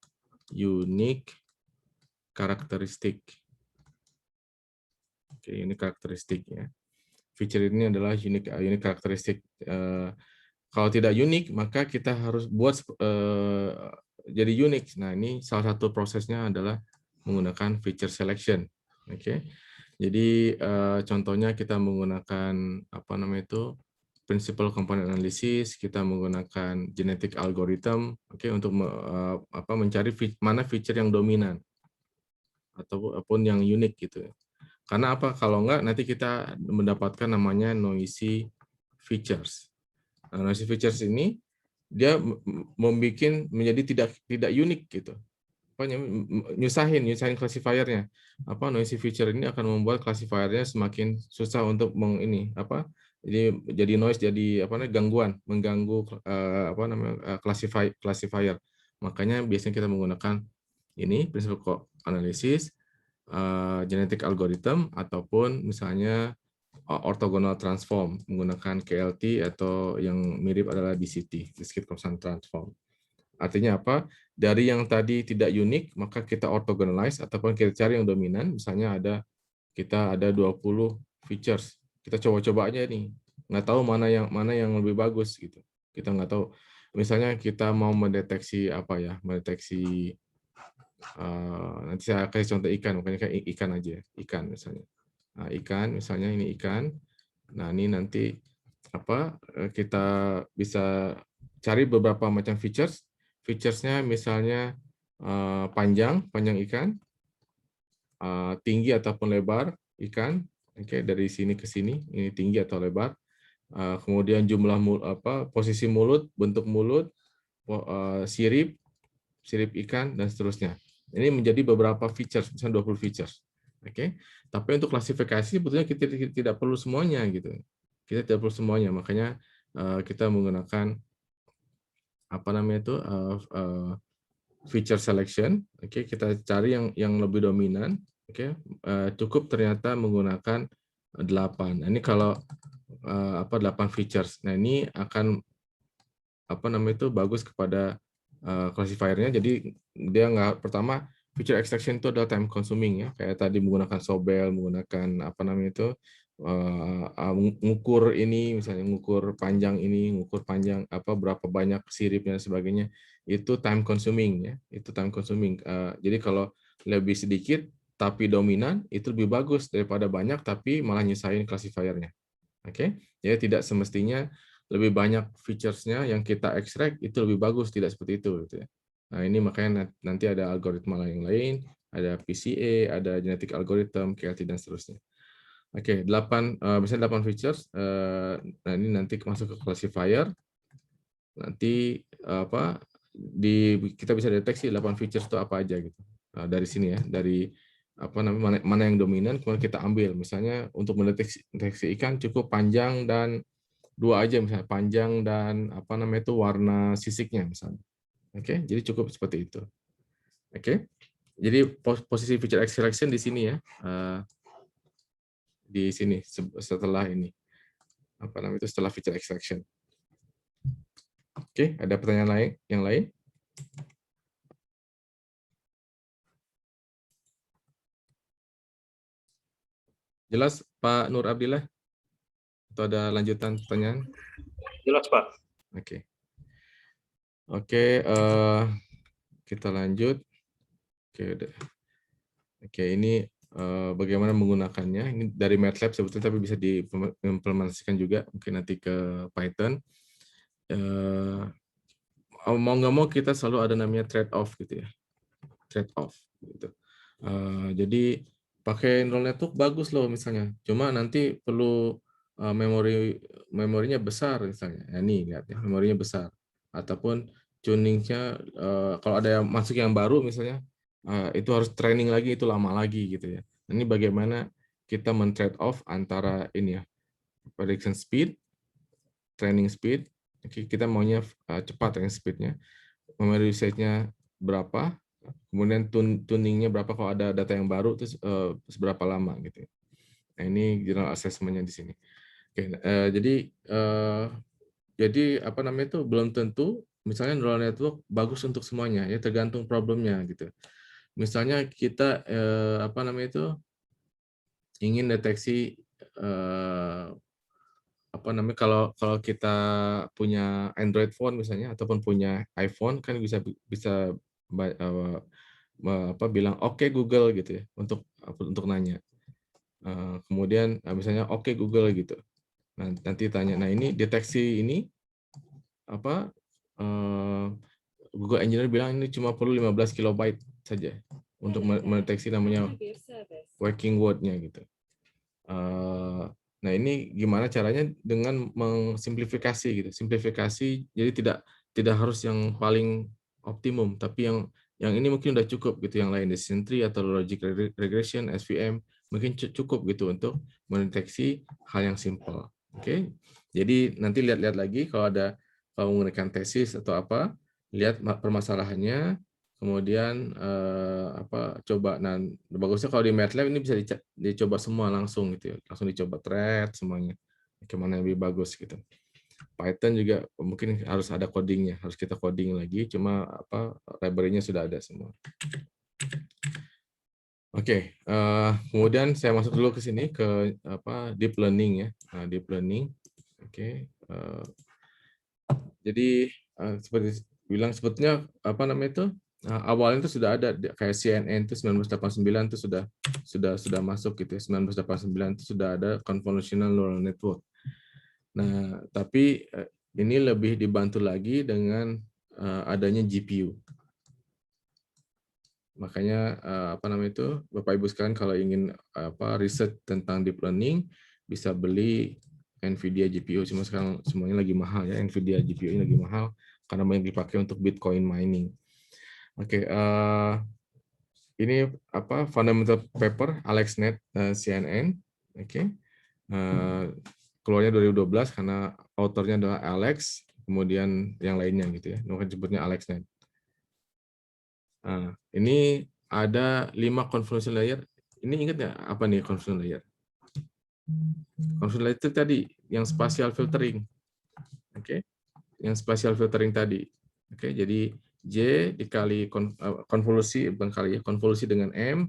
unique karakteristik. Oke, ini karakteristik ya. Feature ini adalah unique karakteristik. Kalau tidak unik, maka kita harus buat jadi unik. Nah, ini salah satu prosesnya adalah menggunakan feature selection. Oke, jadi contohnya kita menggunakan apa namanya itu principal component analysis, kita menggunakan genetic algorithm, oke, untuk mencari mana feature yang dominan ataupun yang unik gitu. Karena apa? Kalau enggak nanti kita mendapatkan namanya noisy features. Nah, noisy features ini dia membuat menjadi tidak unik gitu. Nyusahin classifiernya. Noisy feature ini akan membuat classifiernya semakin susah untuk jadi noise, jadi gangguan, mengganggu classifier. Makanya biasanya kita menggunakan ini principal analysis, genetic algorithm, ataupun misalnya orthogonal transform menggunakan KLT atau yang mirip adalah DCT, discrete constant transform. Artinya apa? Dari yang tadi tidak unik, maka kita orthogonalize ataupun kita cari yang dominan. Misalnya kita ada 20 features. Kita coba-coba aja nih. Nggak tahu mana yang lebih bagus gitu. Kita nggak tahu. Misalnya kita mau mendeteksi mendeteksi nanti saya kasih contoh ikan, makanya kayak ikan aja, ikan misalnya. Nah, ikan misalnya ini ikan. Nah, ini nanti kita bisa cari beberapa macam features. Featuresnya misalnya panjang ikan, tinggi ataupun lebar ikan, oke, dari sini ke sini, ini tinggi atau lebar. Kemudian jumlah posisi mulut, bentuk mulut, sirip ikan, dan seterusnya. Ini menjadi beberapa features, misalnya 20 features. Oke, tapi untuk klasifikasi sebetulnya kita tidak perlu semuanya gitu. Kita tidak perlu semuanya, makanya kita menggunakan feature selection. Oke, kita cari yang lebih dominan. Oke, cukup ternyata menggunakan 8. Nah, ini kalau 8 features. Nah, ini akan bagus kepada classifiernya. Jadi dia nggak, pertama feature extraction itu adalah time consuming ya, kayak tadi menggunakan Sobel, menggunakan ngukur ini, misalnya ngukur panjang ini, ngukur panjang berapa banyak siripnya dan sebagainya, itu time consuming ya, itu time consuming. Jadi kalau lebih sedikit tapi dominan itu lebih bagus daripada banyak tapi malah nyesain classifiernya. Oke, jadi tidak semestinya lebih banyak features-nya yang kita ekstrak itu lebih bagus, tidak seperti itu gitu ya. Nah, ini makanya nanti ada algoritma lain, ada PCA, ada genetic algorithm, KLT, dan seterusnya. Oke, misalnya 8 features. Nah, ini nanti masuk ke classifier. Nanti kita bisa deteksi 8 features itu apa aja gitu. Nah, dari sini ya, dari mana yang dominan, kemudian kita ambil. Misalnya untuk mendeteksi ikan cukup panjang dan 2 aja, misalnya panjang dan warna sisiknya misalnya. Oke, jadi cukup seperti itu. Oke, jadi posisi feature extraction di sini ya. di sini setelah ini apa namanya itu setelah feature extraction. Oke, ada pertanyaan lain yang lain? Jelas Pak Nur Abdillah? Atau ada lanjutan pertanyaan? Jelas, Pak. Oke. Oke, kita lanjut. Oke, ini bagaimana menggunakannya. Ini dari MATLAB sebetulnya, tapi bisa diimplementasikan juga mungkin nanti ke Python. Mau nggak mau kita selalu ada namanya trade-off gitu ya. Trade-off gitu. Jadi pakai neural network bagus loh misalnya. Cuma nanti perlu memorinya besar misalnya. Ya, nih lihat ya, memorinya besar. Ataupun tuningnya kalau ada yang masuk yang baru misalnya itu harus training lagi, itu lama lagi gitu ya. Ini bagaimana kita men-trade off antara ini ya, prediction speed, training speed. Kita maunya cepat training speed-nya, memory usage-nya berapa, kemudian tuningnya berapa kalau ada data yang baru, terus seberapa lama gitu. Nah ini general assessment-nya di sini. Oke, jadi apa namanya itu belum tentu misalnya neural network bagus untuk semuanya ya, tergantung problemnya gitu. Misalnya kita apa namanya itu ingin deteksi apa namanya kalau kita punya Android phone misalnya ataupun punya iPhone kan bisa bilang oke Google gitu ya untuk nanya. Kemudian misalnya oke Google gitu. Nah, nanti tanya, nah ini deteksi ini apa Google Engineer bilang ini cuma perlu 15 kilobyte saja untuk mendeteksi namanya working word-nya gitu. Nah ini gimana caranya dengan mengsimplifikasi gitu. Simplifikasi jadi tidak harus yang paling optimum, tapi yang ini mungkin udah cukup gitu, yang lain decision tree atau logic regression, SVM mungkin cukup gitu untuk mendeteksi hal yang simple. Oke. Jadi nanti lihat-lihat lagi kalau menggunakan tesis atau apa, lihat permasalahannya, kemudian coba. Nah bagusnya kalau di MATLAB ini bisa dicoba semua langsung gitu ya, langsung dicoba thread semuanya kemana yang lebih bagus gitu. Python juga mungkin harus ada codingnya, harus kita coding lagi, cuma library-nya sudah ada semua. Oke, kemudian saya masuk dulu ke sini ke deep learning ya. Deep learning. Oke. Jadi seperti bilang sebetulnya apa namanya itu awalnya itu sudah ada kayak CNN itu 1989 itu sudah masuk gitu ya. 1989 itu sudah ada convolutional neural network. Nah, tapi ini lebih dibantu lagi dengan adanya GPU. Makanya apa namanya itu Bapak Ibu sekalian kalau ingin riset tentang deep learning bisa beli NVIDIA GPU, cuma sekarang semuanya lagi mahal ya, NVIDIA GPU ini lagi mahal karena banyak dipakai untuk Bitcoin mining. Oke, ini fundamental paper AlexNet CNN, oke, keluarnya 2012 karena autornya adalah Alex, kemudian yang lainnya gitu ya, mungkin sebutnya AlexNet. Nah, ini ada 5 convolution layer. Ini ingat nggak apa nih convolution layer? Convolution layer itu tadi yang spatial filtering. Oke. Yang spatial filtering tadi. Oke, jadi J dikali konvolusi konvolusi dengan M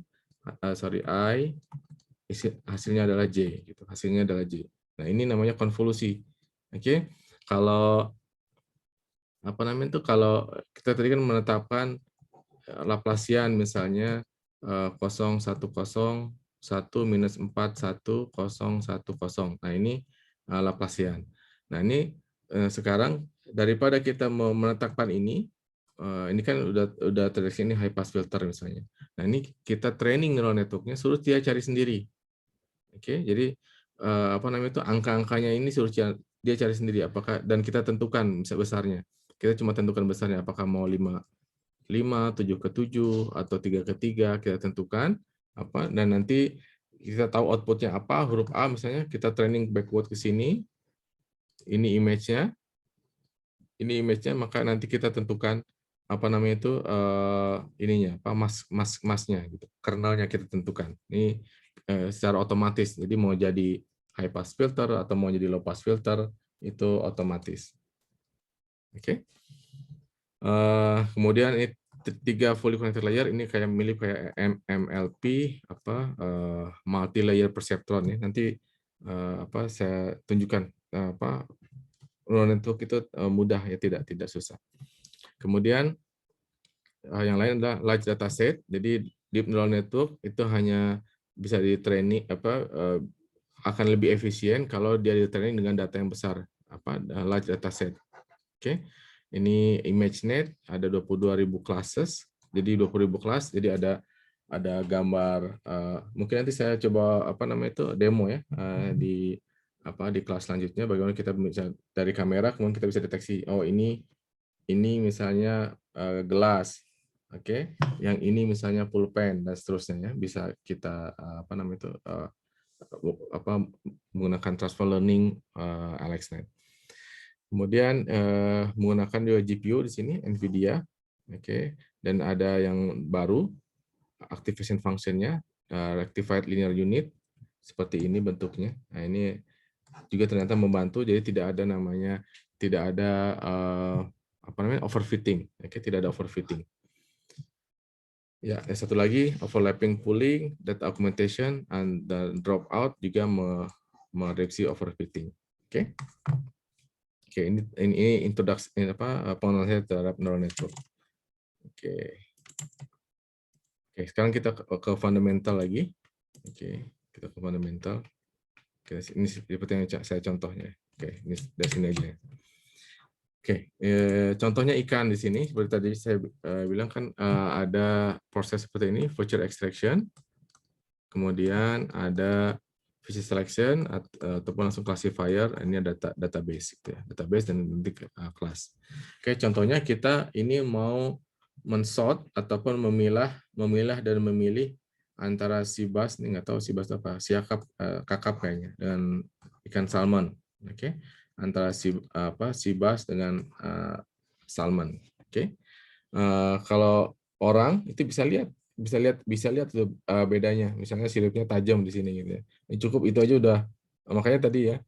I hasilnya adalah J gitu. Hasilnya adalah J. Nah, ini namanya konvolusi. Oke. Kalau apa namanya itu kalau kita tadi kan menetapkan Laplacian misalnya 010 1 minus 4 1 0 1 0. Nah ini Laplacian. Nah ini sekarang daripada kita mau menetapkan ini kan udah terdeteksi ini high pass filter misalnya. Nah ini kita training neural network-nya, suruh dia cari sendiri. Oke, jadi apa namanya itu angka-angkanya ini suruh dia cari sendiri apakah, dan kita tentukan besarnya. Kita cuma tentukan besarnya apakah mau 5, 7/7 atau 3/3 kita tentukan dan nanti kita tahu outputnya apa, huruf A misalnya, kita training backward ke sini, ini image-nya, maka nanti kita tentukan apa namanya itu ininya apa masnya gitu, kernelnya kita tentukan. Ini secara otomatis. Jadi mau jadi high pass filter atau mau jadi low pass filter itu otomatis. Oke. Kemudian ini 3 fully connected layer ini kayak mirip kayak MLP apa multi layer perceptron ya. Nanti apa saya tunjukkan apa neural network itu mudah ya, tidak susah. Kemudian yang lain adalah large data set. Jadi deep neural network itu hanya bisa di-training akan lebih efisien kalau dia di-training dengan data yang besar, large data set. Oke. Ini ImageNet ada 22.000 classes. Jadi 20.000 kelas. Jadi ada gambar mungkin nanti saya coba demo ya di kelas selanjutnya bagaimana kita bisa dari kamera kemudian kita bisa deteksi ini misalnya gelas. Oke, yang ini misalnya pulpen dan seterusnya ya, bisa kita menggunakan transfer learning AlexNet. Kemudian menggunakan juga GPU di sini NVIDIA, oke, dan ada yang baru activation function-nya rectified linear unit seperti ini bentuknya. Nah, ini juga ternyata membantu, jadi tidak ada overfitting, oke, tidak ada overfitting. Ya, yang satu lagi overlapping pooling, data augmentation, and drop out juga mereduksi overfitting. Oke. Oke, ini introduksi pengenalan saya terhadap neural network. Oke. Oke, sekarang kita ke fundamental lagi. Oke, kita ke fundamental. Oke, ini seperti yang saya contohnya. Oke, ini dari sini aja. Oke, contohnya ikan di sini seperti tadi saya bilang kan ada proses seperti ini, feature extraction. Kemudian ada feature selection ataupun langsung classifier, ini ada database gitu ya, database dan nanti kelas. Oke, contohnya kita ini mau mensort ataupun memilah dan memilih antara sibas, ini nggak tahu sibas apa, kakap kayaknya, dengan ikan salmon. Oke, antara sibas dengan salmon. Oke, kalau orang itu bisa lihat tuh, bedanya, misalnya siripnya tajam di sini gitu ya. Cukup itu aja udah, makanya tadi ya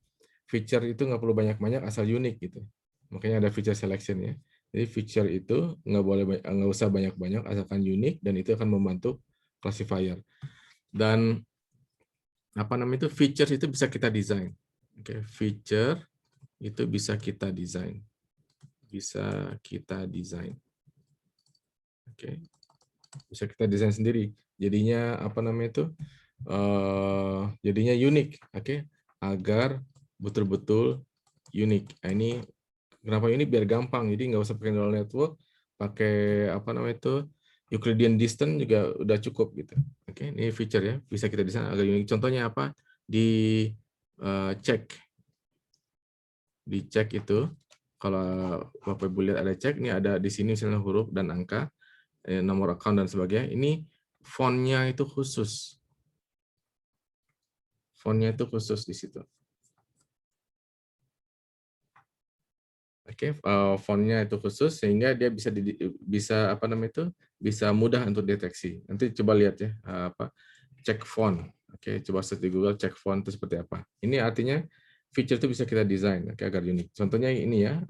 feature itu nggak perlu banyak-banyak asal unik gitu, makanya ada feature selection ya. Jadi feature itu nggak usah banyak-banyak asalkan unik, dan itu akan membantu classifier. Dan itu feature itu bisa kita desain. Oke, feature itu bisa kita desain, oke, bisa kita desain sendiri. Jadinya jadinya unik, oke, agar betul-betul unik. Nah, ini kenapa unik? Biar gampang. Jadi nggak usah pakai neural network, pakai Euclidean distance juga udah cukup gitu. Oke, ini feature ya, bisa kita desain agar unik. Contohnya apa? Dicek itu, kalau Bapak Ibu lihat ada cek, ini ada di sini misalnya huruf dan angka, nomor account dan sebagainya. Ini fontnya itu khusus. Fontnya itu khusus di situ. Oke, fontnya itu khusus sehingga dia bisa mudah untuk deteksi. Nanti coba lihat ya cek font. Oke, coba search di Google cek font itu seperti apa. Ini artinya feature itu bisa kita desain agar unik. Contohnya ini ya,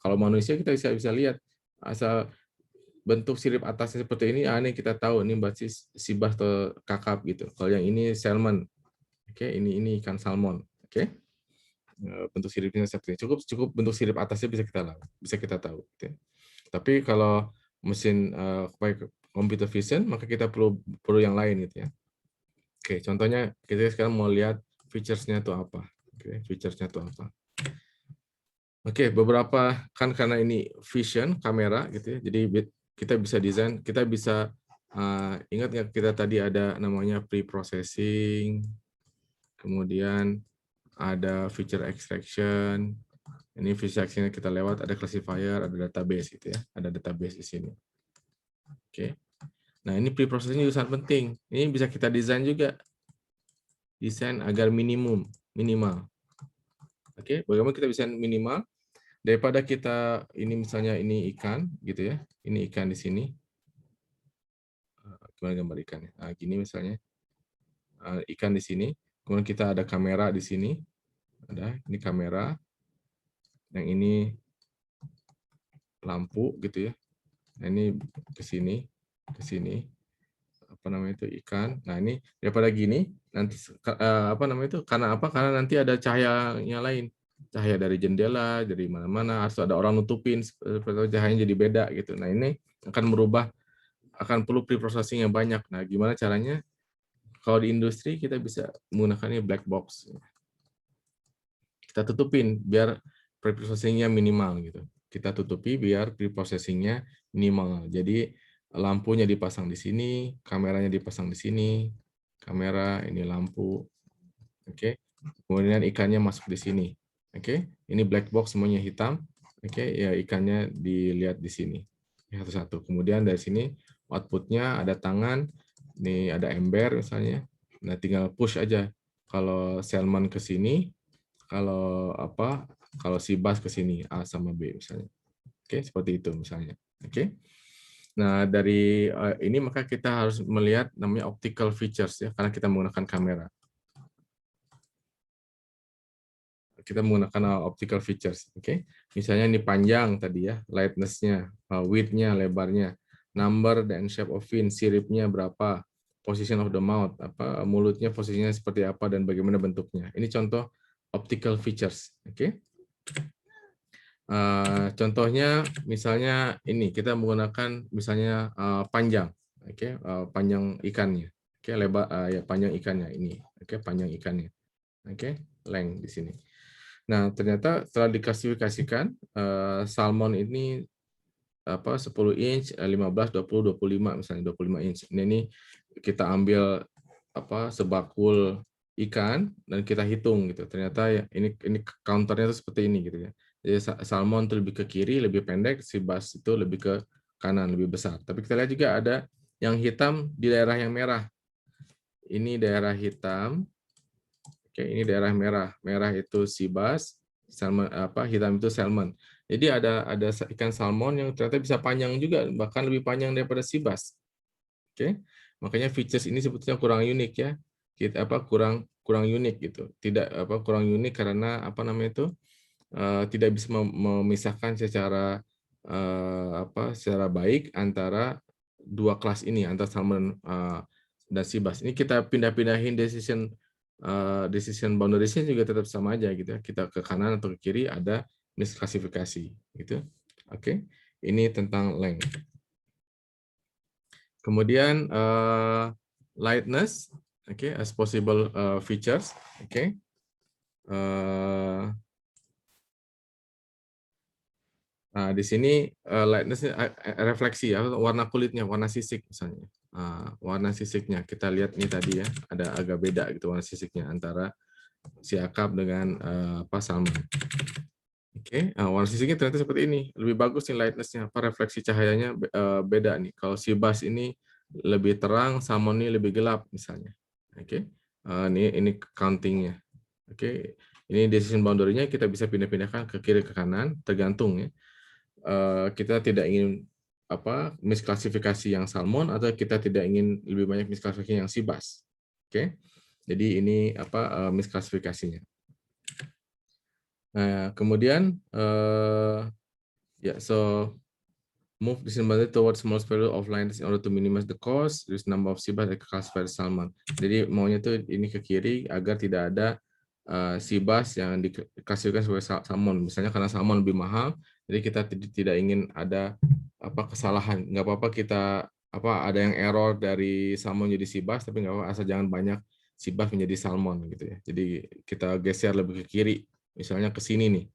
kalau manusia kita bisa lihat asal bentuk sirip atasnya seperti ini, ini kita tahu ini berarti sibas atau kakap gitu. Kalau yang ini salmon, oke, ini ikan salmon, oke. Bentuk siripnya seperti ini. Cukup bentuk sirip atasnya bisa kita tahu. Gitu. Tapi kalau mesin computer vision, maka kita perlu yang lain gitu ya. Oke, contohnya kita sekarang mau lihat features-nya itu apa. Oke, features-nya itu apa. Oke, beberapa kan karena ini vision kamera gitu ya. Jadi kita bisa desain, kita bisa ingat nggak kita tadi ada namanya pre-processing, kemudian ada feature extraction. Ini feature extraction kita lewat, ada classifier, ada database gitu ya. Ada database di sini. Oke. Nah, ini pre-processing juga sangat penting. Ini bisa kita desain juga. Desain agar minimal. Oke, bagaimana kita bisa minimal? daripada kita ini misalnya ini ikan gitu ya, ini ikan di sini. Gimana gambar ikannya? Nah, gini misalnya ikan di sini, kemudian kita ada kamera di sini, ada ini kamera, yang ini lampu gitu ya. Nah, ini ke sini, apa namanya itu ikan. Nah, ini daripada gini nanti apa namanya itu karena apa? Karena nanti ada cahayanya lain. Cahaya dari jendela, dari mana-mana harus ada orang nutupin supaya cahayanya jadi beda gitu. Nah, ini akan perlu preprocessing yang banyak. Nah, gimana caranya? Kalau di industri kita bisa menggunakannya black box. Kita tutupin biar preprocessing-nya minimal gitu. Kita tutupi biar preprocessing-nya minimal. Jadi lampunya dipasang di sini, kameranya dipasang di sini, kamera ini lampu, oke. Kemudian ikannya masuk di sini, oke. Ini black box semuanya hitam, oke. Ya ikannya dilihat di sini satu-satu. Kemudian dari sini outputnya ada tangan, ini ada ember misalnya. Nah tinggal push aja. Kalau salmon ke sini, kalau si bus ke sini A sama B misalnya. Oke, seperti itu misalnya. Oke. Nah, dari ini maka kita harus melihat namanya optical features ya, karena kita menggunakan kamera. Kita menggunakan optical features, oke. Misalnya ini panjang tadi ya, lightness-nya, width-nya, lebarnya, number dan shape of fin, siripnya berapa, position of the mouth, mulutnya posisinya seperti apa dan bagaimana bentuknya. Ini contoh optical features, oke. Contohnya misalnya ini kita menggunakan misalnya panjang, oke, panjang ikannya, oke, lebar ya panjang ikannya ini, oke, panjang ikannya, oke, length di sini. Nah ternyata setelah diklasifikasikan salmon ini 10 inch, 15, 20, 25 misalnya 25 inch. Ini kita ambil sebakul ikan dan kita hitung gitu. Ternyata ya ini counternya itu seperti ini gitu ya. Jadi salmon itu lebih ke kiri, lebih pendek, si bass itu lebih ke kanan, lebih besar. Tapi kita lihat juga ada yang hitam di daerah yang merah. Ini daerah hitam. Oke, ini daerah merah. Merah itu sea bass, salmon hitam itu salmon. Jadi ada ikan salmon yang ternyata bisa panjang juga, bahkan lebih panjang daripada sea bass. Oke. Makanya features ini sebetulnya kurang unik ya. Kurang unik gitu. Tidak kurang unik karena tidak bisa memisahkan secara secara baik antara dua kelas ini, antara salmon dan sea bass. Ini kita pindah-pindahin decision boundariesnya juga tetap sama aja gitu ya. Kita ke kanan atau ke kiri ada misklasifikasi gitu. Oke. Ini tentang length. Kemudian lightness, oke, as possible features, oke. Nah, di sini lightness refleksi ya, warna kulitnya, warna sisik misalnya. Warna sisiknya kita lihat nih tadi ya, ada agak beda gitu warna sisiknya antara siakap dengan salmon. Oke, warna sisiknya ternyata seperti ini. Lebih bagus nih lightness-nya, refleksi cahayanya beda nih. Kalau sea bass ini lebih terang, salmon ini lebih gelap misalnya. Oke, ini counting-nya. Oke, ini decision boundary-nya kita bisa pindah-pindahkan ke kiri ke kanan, tergantung ya. Kita tidak ingin misklasifikasi yang salmon atau kita tidak ingin lebih banyak misklasifikasi yang sea bass. Oke, jadi ini misklasifikasinya. Nah, kemudian so move decision boundary towards small value of lines in order to minimize the cost, reduce number of sea bass and classify salmon. Jadi maunya tuh ini ke kiri agar tidak ada sea bass yang diklasifikasikan sebagai salmon. Misalnya karena salmon lebih mahal, jadi kita tidak ingin ada kesalahan. Nggak apa-apa kita ada yang error dari salmon jadi sea bass, tapi nggak apa-apa asal jangan banyak sea bass menjadi salmon gitu ya. Jadi kita geser lebih ke kiri. Misalnya ke sini nih,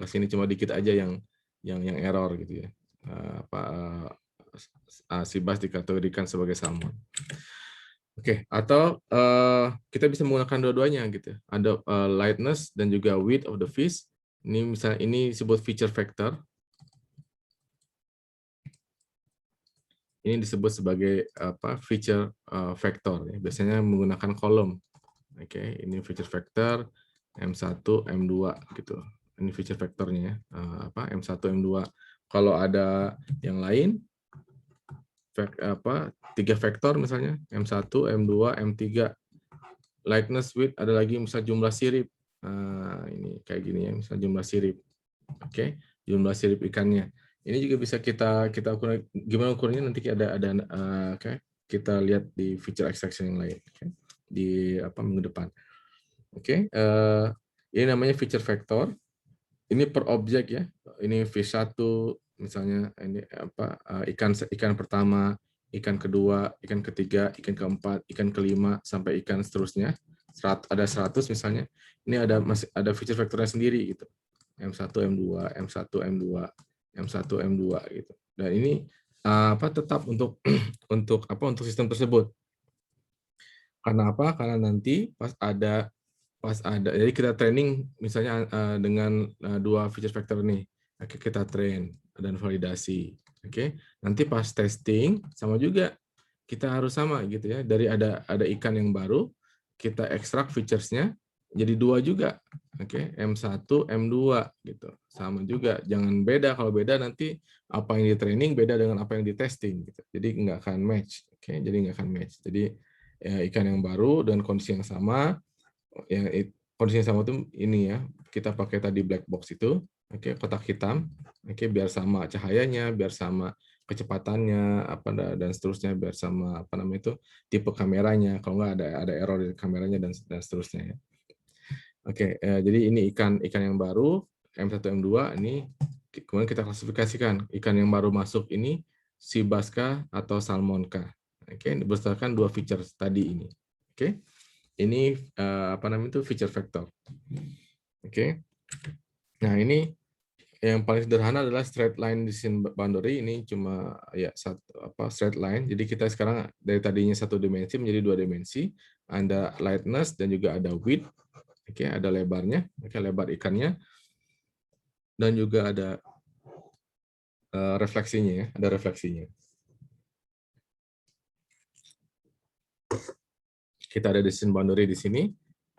ke sini cuma dikit aja yang error gitu ya. Sea bass dikategorikan sebagai salmon. Oke, atau kita bisa menggunakan dua-duanya gitu. Ada lightness dan juga width of the fish. Ini misalnya ini disebut feature factor. Ini disebut sebagai feature factor. Ya. Biasanya menggunakan kolom. Oke, ini feature factor M1, M2 gitu. Ini feature vektornya ya. M1, M2. Kalau ada yang lain, 3 vektor misalnya, M1, M2, M3. Likeness width, ada lagi misal jumlah sirip. Ini kayak gini ya, misal jumlah sirip. Oke, jumlah sirip ikannya. Ini juga bisa kita ukur, gimana ukurnya nanti ada kita lihat di feature extraction yang lain, di minggu depan. Oke, ini namanya feature vector. Ini per objek ya. Ini V1 misalnya, ini ikan pertama, ikan kedua, ikan ketiga, ikan keempat, ikan kelima sampai ikan seterusnya. Ada 100 misalnya. Ini ada feature vektornya sendiri gitu. M1, M2, M1, M2, M1, M2 gitu. Dan ini tetap untuk untuk sistem tersebut. Karena apa? Karena nanti pas ada jadi kita training misalnya dengan 2 feature vector nih. Oke, kita train dan validasi. Oke. Nanti pas testing sama juga kita harus sama gitu ya. Dari ada ikan yang baru, kita ekstrak features-nya jadi 2 juga. Oke, M1, M2 gitu. Sama juga. Jangan beda, kalau beda nanti apa yang di training beda dengan apa yang di testing gitu. Jadi nggak akan match. Oke, jadi nggak akan match. Jadi ya, ikan yang baru dan kondisi yang sama, yang kondisi yang sama itu ini ya, kita pakai tadi black box itu, oke, kotak hitam, oke, biar sama cahayanya, biar sama kecepatannya, dan seterusnya, biar sama itu tipe kameranya, kalau nggak ada error di kameranya dan seterusnya ya. Oke, jadi ini ikan yang baru M1 M2 ini kemudian kita klasifikasikan ikan yang baru masuk ini sea bass kah atau salmon kah. Oke, berdasarkan 2 feature tadi ini. Oke. Ini feature vector. Oke. Nah, ini yang paling sederhana adalah straight line decision boundary. Ini cuma ya straight line. Jadi kita sekarang dari tadinya 1 dimensi menjadi 2 dimensi. Ada lightness dan juga ada width. Oke, ada lebarnya, oke, lebar ikannya. Dan juga ada refleksinya ya, ada refleksinya. Kita ada decision boundary di sini,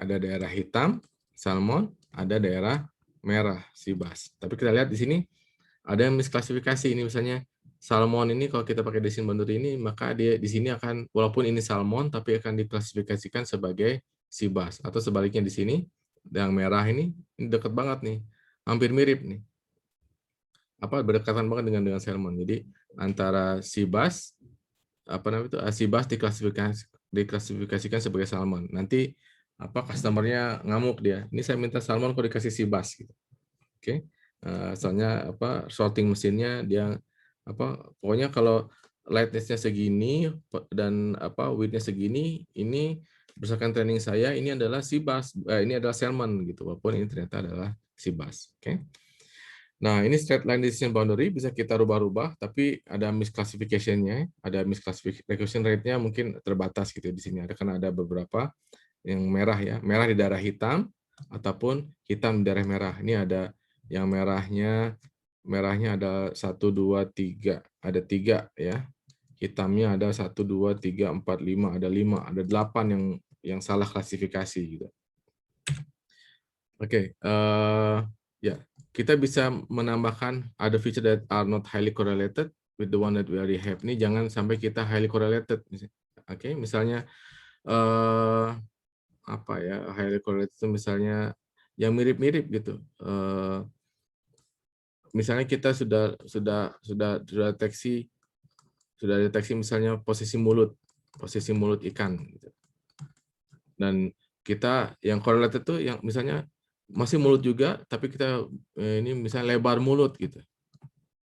ada daerah hitam, salmon, ada daerah merah, sea bass. Tapi kita lihat di sini ada yang misklasifikasi. Ini misalnya salmon ini kalau kita pakai decision boundary ini, maka dia di sini akan, walaupun ini salmon, tapi akan diklasifikasikan sebagai sea bass. Atau sebaliknya di sini, yang merah ini dekat banget nih, hampir mirip nih. Berdekatan banget dengan salmon. Jadi antara sea bass, sea bass diklasifikasikan sebagai salmon. Nanti customer-nya ngamuk dia. Ini saya minta salmon kok dikasih sea bass gitu. Oke. Soalnya sorting mesinnya dia pokoknya kalau lightness-nya segini dan width-nya segini, ini berdasarkan training saya ini adalah sea bass, ini adalah salmon gitu. Walaupun ini ternyata adalah sea bass. Oke. Nah, ini straight line decision boundary bisa kita rubah-rubah, tapi ada misclassification-nya, ada misclassification rate-nya mungkin terbatas gitu di sini. Karena ada beberapa yang merah ya, merah di daerah hitam ataupun hitam di daerah merah. Ini ada yang merahnya ada 1, 2, 3, ada 3 ya. Hitamnya ada 1, 2, 3, 4, 5, ada 5, ada 8 yang salah klasifikasi gitu. Oke, ya. Kita bisa menambahkan ada feature that are not highly correlated with the one that we already have. Ini jangan sampai kita highly correlated. Oke, misalnya highly correlated itu misalnya yang mirip-mirip gitu. Misalnya kita sudah deteksi misalnya posisi mulut ikan gitu. Dan kita yang correlated itu yang misalnya masih mulut juga, tapi kita ini misalnya lebar mulut gitu.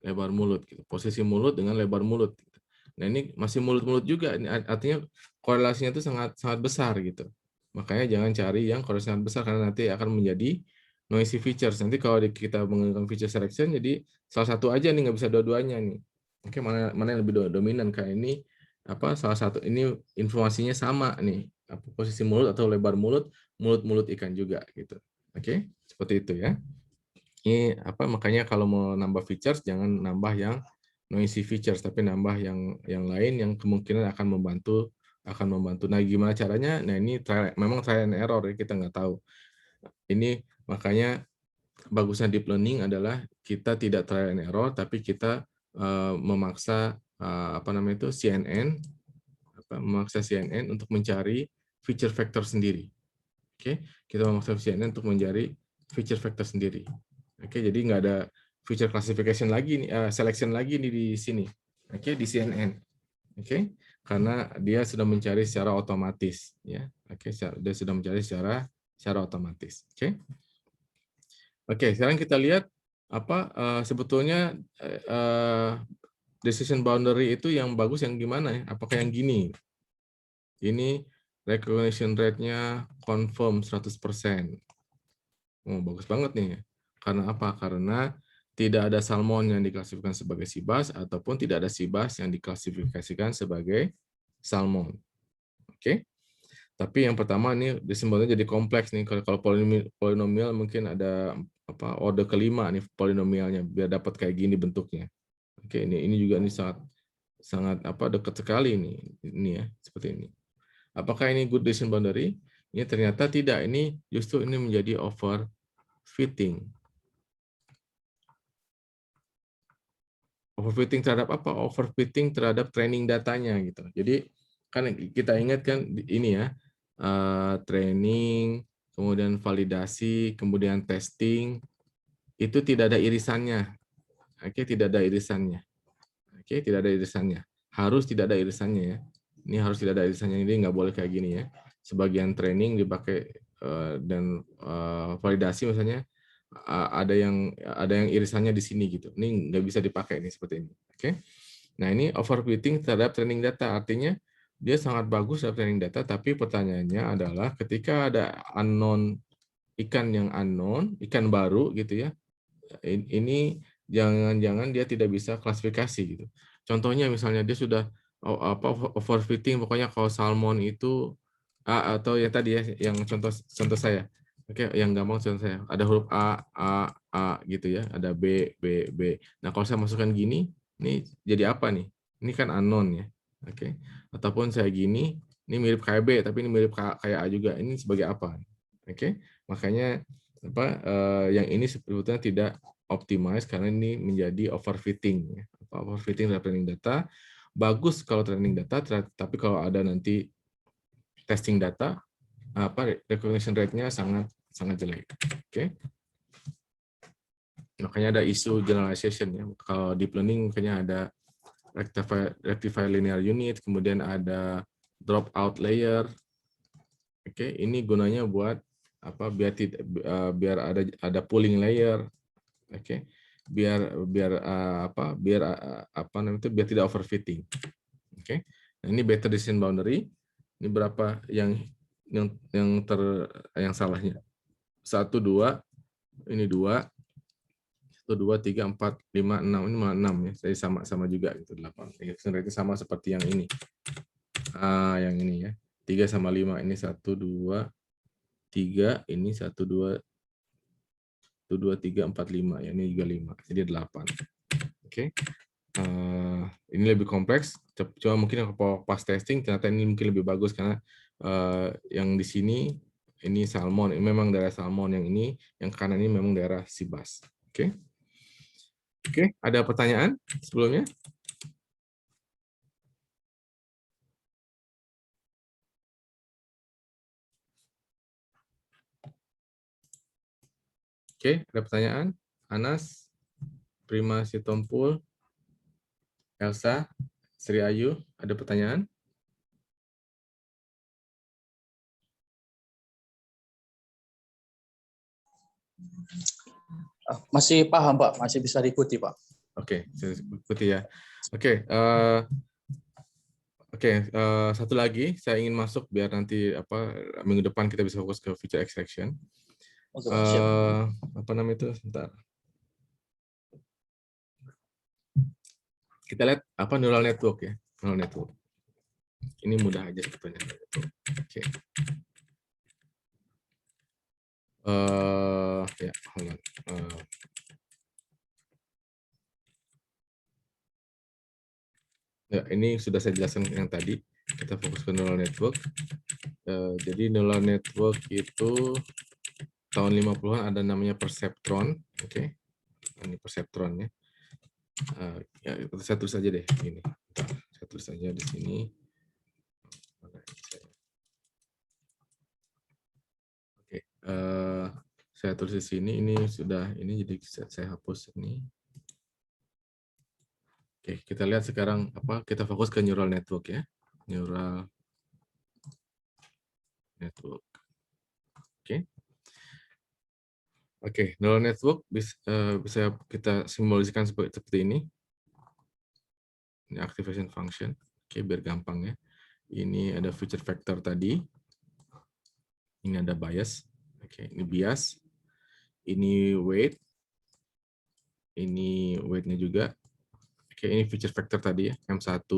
Lebar mulut gitu. Posisi mulut dengan lebar mulut gitu. Nah, ini masih mulut-mulut juga. Ini artinya korelasinya itu sangat besar gitu. Makanya jangan cari yang korelasinya besar karena nanti akan menjadi noisy features. Nanti kalau kita menggunakan feature selection, jadi salah satu aja nih, nggak bisa dua-duanya nih. Oke, mana yang lebih dominan? Kayak ini salah satu ini informasinya sama nih. Posisi mulut atau lebar mulut ikan juga gitu. Oke, seperti itu ya. Ini makanya kalau mau nambah features jangan nambah yang noisy features, tapi nambah yang lain yang kemungkinan akan membantu. Nah, gimana caranya? Nah, ini memang trial and error ya, kita nggak tahu. Ini makanya bagusnya deep learning adalah kita tidak trial and error, tapi kita memaksa apa namanya itu CNN, memaksa CNN untuk mencari feature factor sendiri. Oke, kita memaksa CNN untuk mencari feature factor sendiri. Oke, jadi nggak ada feature classification lagi, selection lagi nih di sini. Oke, di CNN. Oke, karena dia sudah mencari secara otomatis, ya. Oke, dia sudah mencari secara otomatis. Oke. Oke, sekarang kita lihat apa sebetulnya decision boundary itu yang bagus yang gimana ya? Apakah yang gini? Ini recognition rate-nya confirm 100%. Oh, bagus banget nih. Karena apa? Karena tidak ada salmon yang diklasifikasikan sebagai seabass ataupun tidak ada seabass yang diklasifikasikan sebagai salmon. Oke. Tapi yang pertama ini disimbolnya jadi kompleks nih. Kalau polinomial mungkin ada apa order kelima nih polinomialnya biar dapat kayak gini bentuknya. Oke, ini juga ini sangat apa dekat sekali ini ya seperti ini. Apakah ini good decision boundary? Ini ternyata tidak. Ini justru ini menjadi overfitting. Overfitting terhadap apa? Overfitting terhadap training datanya gitu. Jadi kan kita ingat kan ini ya. Training, kemudian validasi, kemudian testing, itu tidak ada irisannya. Oke, tidak ada irisannya. Oke, tidak ada irisannya. Harus tidak ada irisannya ya. Ini harus tidak ada irisannya. Ini nggak boleh kayak gini ya. Sebagian training dipakai dan validasi misalnya ada yang irisannya di sini gitu. Ini nggak bisa dipakai ini seperti ini. Oke. Nah ini overfitting terhadap training data artinya dia sangat bagus dalam training data, tapi pertanyaannya adalah ketika ada ikan yang unknown, ikan baru gitu ya, ini jangan-jangan dia tidak bisa klasifikasi gitu. Contohnya misalnya dia sudah overfitting, pokoknya kalau salmon itu atau ya tadi ya yang contoh saya, oke, yang gampang contoh saya ada huruf A gitu ya, ada B. Nah kalau saya masukkan gini, ini jadi apa nih? Ini kan unknown ya. Oke. Ataupun saya gini, ini mirip kayak B, tapi ini mirip kayak A juga. Ini sebagai apa? Oke. Makanya apa yang ini sebetulnya tidak optimize karena ini menjadi overfitting. Overfitting dari training data. Bagus kalau training data, tapi kalau ada nanti testing data, recognition rate-nya sangat jelek. Oke. Makanya ada isu generalization ya. Kalau deep learning makanya ada rectifier linear unit, kemudian ada dropout layer. Oke, ini gunanya buat apa? Biar ada pooling layer. Oke. Biar biar tidak overfitting. Oke. Nah, ini better decision boundary. Ini berapa yang salahnya? 1 2, ini 2, 1 2 3 4 5 6, ini malah 6 ya. Saya sama juga gitu 8. Rate sama seperti yang ini. Yang ini ya. 3 sama 5 ini 1 2 3, ini 1 2 3 4 5 ya, ini juga 5. Jadi 8. Oke. Ini lebih kompleks. Cuma mungkin pas testing ternyata ini mungkin lebih bagus karena yang di sini ini salmon, ini memang daerah salmon, yang kanan ini memang daerah seabass. Oke. Oke, ada pertanyaan sebelumnya? Oke, ada pertanyaan? Anas, Prima Sitompul, Elsa, Sri Ayu, ada pertanyaan? Masih paham, Pak. Masih bisa diikuti, Pak. Oke, saya ikuti ya. Oke, satu lagi saya ingin masuk biar nanti minggu depan kita bisa fokus ke feature extraction. Oke, Pak, siap. Apa namanya itu? Sebentar. Kita lihat apa neural network ya, neural network. Ini mudah aja sebetulnya. Oke. Ya, hold on. Ya, ini sudah saya jelaskan yang tadi. Kita fokus ke neural network. Jadi neural network itu tahun 50-an ada namanya perceptron, oke. Ini perceptronnya. Ya, saya tulis aja deh ini. Saya tulis aja di sini. Oke, saya tulis di sini. Ini sudah ini, jadi saya hapus ini. Oke, kita lihat sekarang apa? Kita fokus ke neural network ya. Neural network. Oke. Oke, neural network bisa kita simboliskan seperti ini. Ini activation function. Oke, biar gampang ya. Ini ada feature vector tadi. Ini ada bias. Oke, ini bias. Ini weight. Ini weight-nya juga. Oke, ini feature vector tadi ya. M1,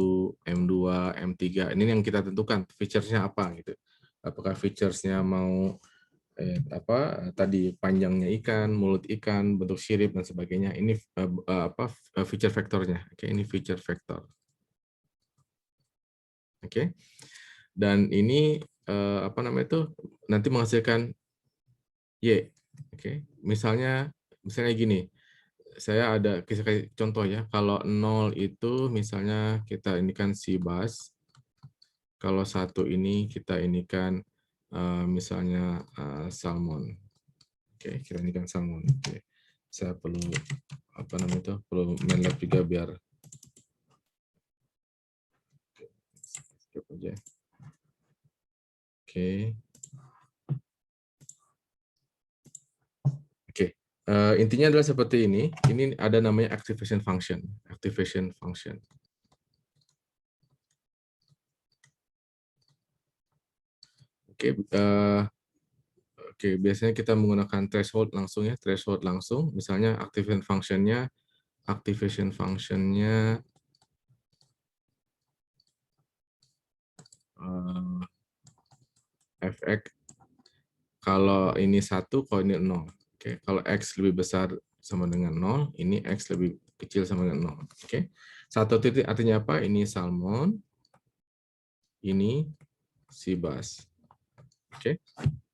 M2, M3. Ini yang kita tentukan features-nya apa gitu. Apakah features-nya mau tadi panjangnya ikan, mulut ikan, bentuk sirip dan sebagainya. Ini feature vektornya. Oke, ini feature vektor. Oke. Dan ini apa namanya itu nanti menghasilkan Y. Oke. Misalnya gini. Saya ada kisah contoh ya. Kalau 0 itu misalnya kita inikan sea bass. Kalau 1 ini kita inikan misalnya salmon. Oke, kita inikan salmon. Oke. Saya perlu apa namanya itu? Perlu MATLAB juga biar skip aja. Oke. Oke. Intinya adalah seperti ini. Ini ada namanya activation function. Activation function. Oke. Oke, biasanya kita menggunakan threshold langsung ya, threshold langsung. Misalnya activation function-nya fx kalau ini 1, kalau ini 0. Oke, kalau x lebih besar sama dengan 0, ini x lebih kecil sama dengan 0. Oke. 1 titik artinya apa? Ini salmon, ini sea bass. Oke.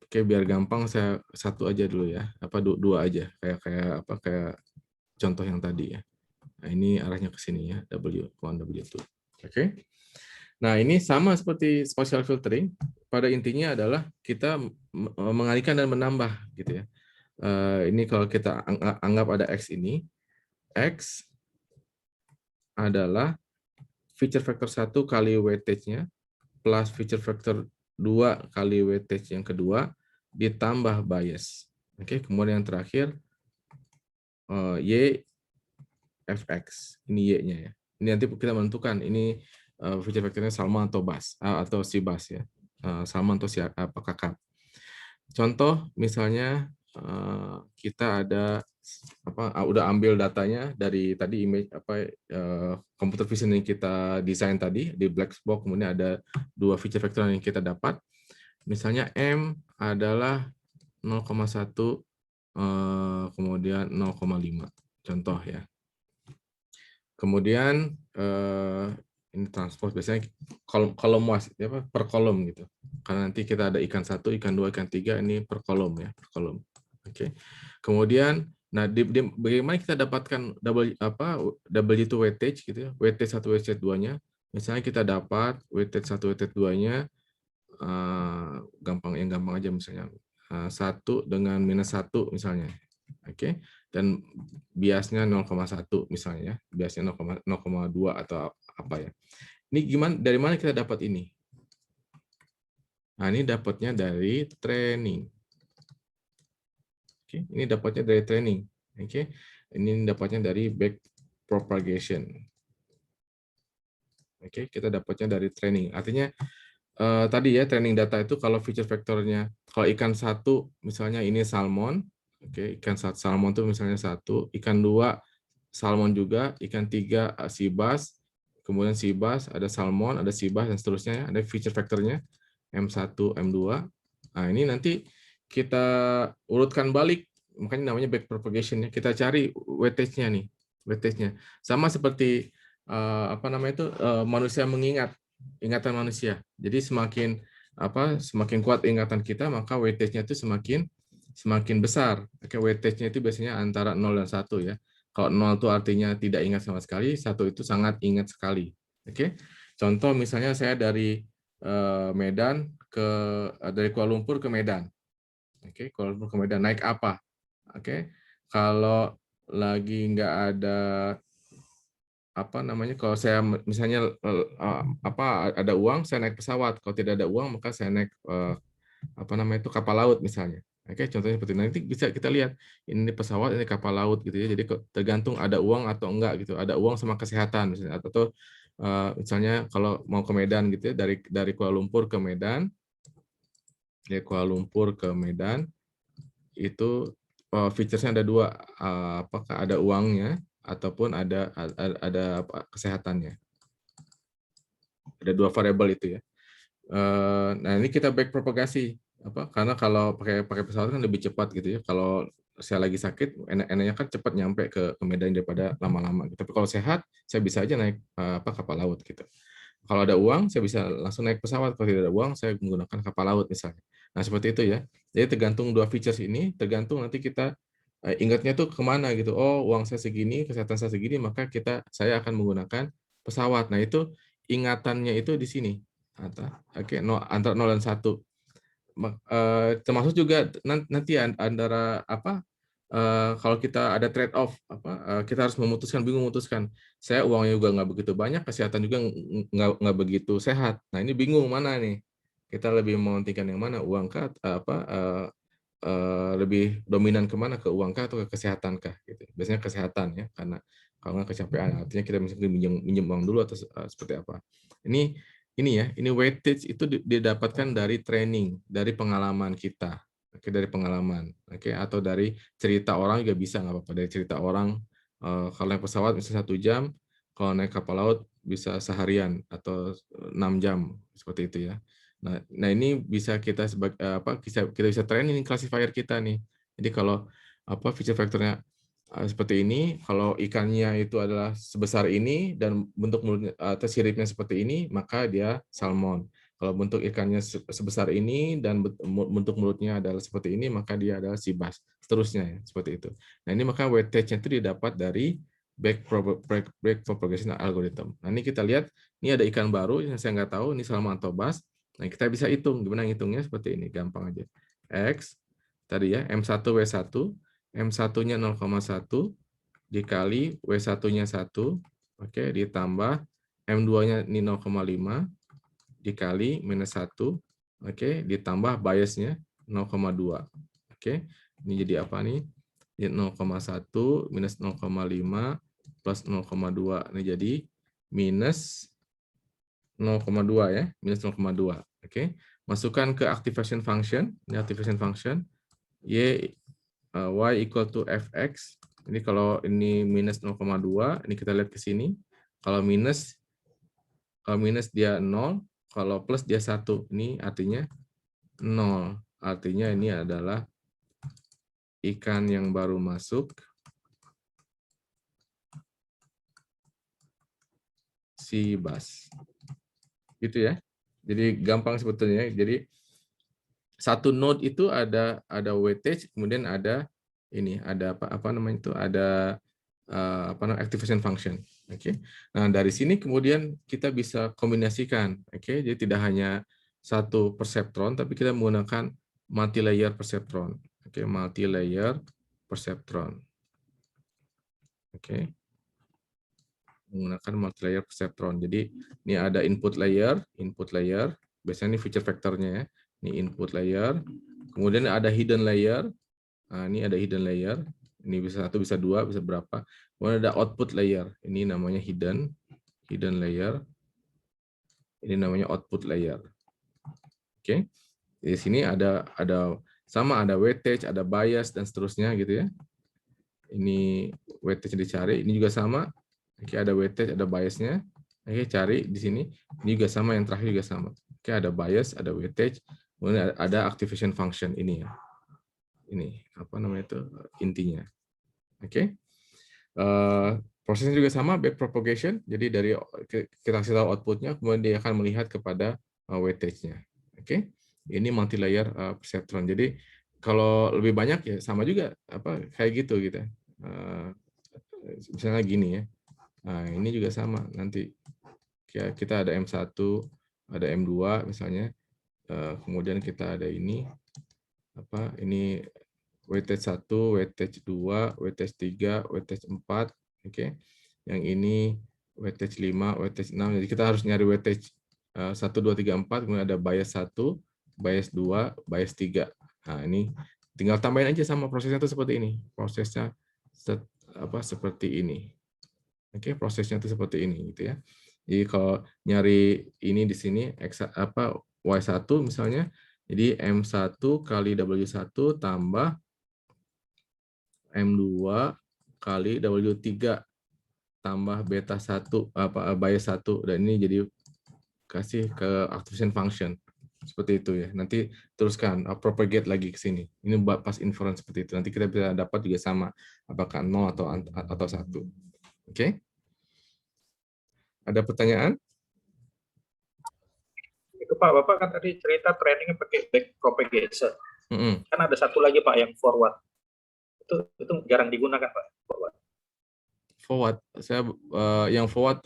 Oke, biar gampang saya 1 aja dulu ya. Apa 2 aja kayak contoh yang tadi ya. Nah, ini arahnya ke sini ya, W1, W2. Oke. Nah, ini sama seperti spatial filtering. Pada intinya adalah kita mengalihkan dan menambah gitu ya. Ini kalau kita anggap ada X ini, X adalah feature factor 1 kali weightage-nya plus feature factor 2 kali weightage yang kedua ditambah bias. Oke, kemudian yang terakhir Y fx. Ini Y-nya ya. Ini nanti kita menentukan ini feature factor-nya salmon atau bass atau sea bass ya. Salmon atau kakap. Contoh misalnya kita ada udah ambil datanya dari tadi image computer vision yang kita desain tadi di black box, kemudian ada 2 feature vector yang kita dapat. Misalnya M adalah 0,1 kemudian 0,5 contoh ya. Kemudian ini transport biasanya kolom per kolom gitu. Karena nanti kita ada ikan 1, ikan 2, ikan 3 ini per kolom ya, per kolom. Oke. Kemudian nah bagaimana kita dapatkan W2 weightage gitu ya. Weightage 1, weightage 2-nya. Misalnya kita dapat weightage 1, weightage 2-nya gampang aja misalnya 1 dengan -1 misalnya. Oke. Dan biasnya 0,1 misalnya, biasnya 0,2 atau apa ya. Ini gimana, dari mana kita dapat ini? Nah, ini dapatnya dari training. Oke, ini dapatnya dari training. Oke. Ini dapatnya dari back propagation. Oke, kita dapatnya dari training. Artinya tadi ya, training data itu kalau feature vektornya, kalau ikan 1 misalnya ini salmon. Oke, ikan salmon itu misalnya 1, ikan 2 salmon juga, ikan 3 sea bass, kemudian sea bass, ada salmon, ada sea bass dan seterusnya, ada feature vektornya M1, M2. Nah, ini nanti kita urutkan balik, makanya namanya back propagation ya. Kita cari weightage-nya nih, weightage-nya. Sama seperti manusia mengingat, ingatan manusia. Jadi semakin kuat ingatan kita, maka weightage-nya itu semakin semakin besar. Oke, weightage-nya itu biasanya antara 0 dan 1 ya. Kalau 0 itu artinya tidak ingat sama sekali, 1 itu sangat ingat sekali. Oke. Contoh misalnya saya dari Medan dari Kuala Lumpur ke Medan. Oke, Kuala Lumpur ke Medan naik apa? Oke. Kalau lagi nggak ada apa namanya, kalau saya misalnya ada uang, saya naik pesawat. Kalau tidak ada uang, maka saya naik apa namanya itu kapal laut misalnya. Oke, contohnya seperti itu. Nanti bisa kita lihat ini pesawat, ini kapal laut gitu ya. Jadi tergantung ada uang atau enggak gitu. Ada uang sama kesehatan misalnya, atau misalnya kalau mau ke Medan gitu ya, dari Kuala Lumpur ke Medan, ya Kuala Lumpur ke Medan itu features-nya ada dua, apakah ada uangnya ataupun ada kesehatannya. Ada dua variabel itu ya. Nah ini kita back propagasi karena kalau pakai pesawat kan lebih cepat gitu ya. Kalau saya lagi sakit, enaknya kan cepat nyampe ke Medan daripada lama-lama. Tapi kalau sehat, saya bisa aja naik kapal laut gitu. Kalau ada uang, saya bisa langsung naik pesawat. Kalau tidak ada uang, saya menggunakan kapal laut misalnya. Nah seperti itu ya. Jadi tergantung dua features ini, tergantung nanti kita ingatnya tuh kemana gitu. Oh uang saya segini, kesehatan saya segini, maka saya akan menggunakan pesawat. Nah itu ingatannya itu di sini. Oke, antara 0 dan 1. Termasuk juga nanti antara kalau kita ada trade off kita harus bingung memutuskan. Saya uangnya juga nggak begitu banyak, kesehatan juga nggak begitu sehat. Nah ini bingung mana nih? Kita lebih mementingkan yang mana, uang kah lebih dominan kemana, ke uang kah atau ke kesehatan kah? Gitu. Biasanya kesehatan ya, karena kalau nggak kecapean artinya kita misalnya minjem uang dulu atau seperti apa. Ini weightage itu didapatkan dari training, dari pengalaman kita, dari pengalaman, atau dari cerita orang juga bisa, nggak apa-apa, dari cerita orang. Kalau naik pesawat misalnya 1 jam, kalau naik kapal laut bisa seharian atau 6 jam, seperti itu ya. Nah ini bisa kita kita bisa training classifier kita nih. Jadi kalau feature factor-nya seperti ini, kalau ikannya itu adalah sebesar ini dan bentuk mulutnya atau siripnya seperti ini, maka dia salmon. Kalau bentuk ikannya sebesar ini dan bentuk mulutnya adalah seperti ini, maka dia adalah sea bass. Seterusnya ya, seperti itu. Nah ini maka weightage-nya itu didapat dari back propagation algorithm. Nah ini kita lihat, ini ada ikan baru yang saya nggak tahu, ini salmon atau bass. Nah kita bisa hitung, gimana ngitungnya seperti ini, gampang aja. X tadi ya, M1W1, M1-nya 0,1 dikali W1-nya 1, oke, ditambah M2-nya ini 0,5 dikali minus 1, oke, ditambah bias-nya 0,2. Oke, ini jadi apa nih? Jadi 0,1 minus 0,5 plus 0,2. Ini jadi minus 0,2 ya, minus 0,2. Oke, masukkan ke activation function. Ini activation function y equal to fx. Ini kalau ini minus 0,2, ini kita lihat ke sini. Kalau minus dia 0, kalau plus dia 1. Ini artinya 0. Artinya ini adalah ikan yang baru masuk, sea bass. Gitu ya. Jadi gampang sebetulnya. Jadi satu node itu ada weightage, kemudian ada apa namanya itu, ada activation function. Oke. Nah, dari sini kemudian kita bisa kombinasikan, jadi tidak hanya satu perceptron, tapi kita menggunakan multi-layer perceptron. Multi-layer perceptron. Menggunakan multi-layer perceptron. Jadi ini ada input layer, biasanya ini feature vektornya ya. Ini input layer, kemudian ada hidden layer. Nah, ini ada hidden layer. Ini bisa 1, bisa 2, bisa berapa. Kemudian ada output layer. Ini namanya hidden layer. Ini namanya output layer. Oke. Di sini ada weightage, ada bias dan seterusnya gitu ya. Ini weightage dicari, ini juga sama. Oke, ada weightage, ada biasnya. Oke, cari di sini. Ini juga sama, yang terakhir juga sama. Oke, ada bias, ada weightage, kemudian ada activation function ini ya. Ini apa namanya itu intinya. Oke. Prosesnya juga sama, back propagation. Jadi dari kita kasih tahu outputnya, kemudian dia akan melihat kepada weightage-nya. Oke. Ini multi-layer perceptron. Jadi kalau lebih banyak ya sama juga kayak gitu gitu. Misalnya gini ya. Nah, ini juga sama nanti kita ada M1, ada M2 misalnya. Kemudian kita ada ini ini weightage 1, weightage 2, weightage 3, weightage 4, oke. Yang ini weightage 5, weightage 6. Jadi kita harus nyari weightage 1, 2, 3, 4, kemudian ada bias 1, bias 2, bias 3. Nah, ini tinggal tambahin aja sama prosesnya itu seperti ini. Prosesnya seperti ini. Oke, prosesnya itu seperti ini gitu ya. Jadi kalau nyari ini di sini Y1 misalnya, jadi M1 kali W1 tambah M2 kali W3 tambah beta 1 bias 1, dan ini jadi kasih ke activation function seperti itu ya. Nanti teruskan propagate lagi ke sini. Ini pas inference seperti itu. Nanti kita bisa dapat juga sama apakah 0 atau 1. Oke? Ada pertanyaan? Itu Pak, Bapak kan tadi cerita trainingnya pakai back propagation. Kan ada satu lagi Pak yang forward. Itu jarang digunakan Pak, forward. Forward, yang forward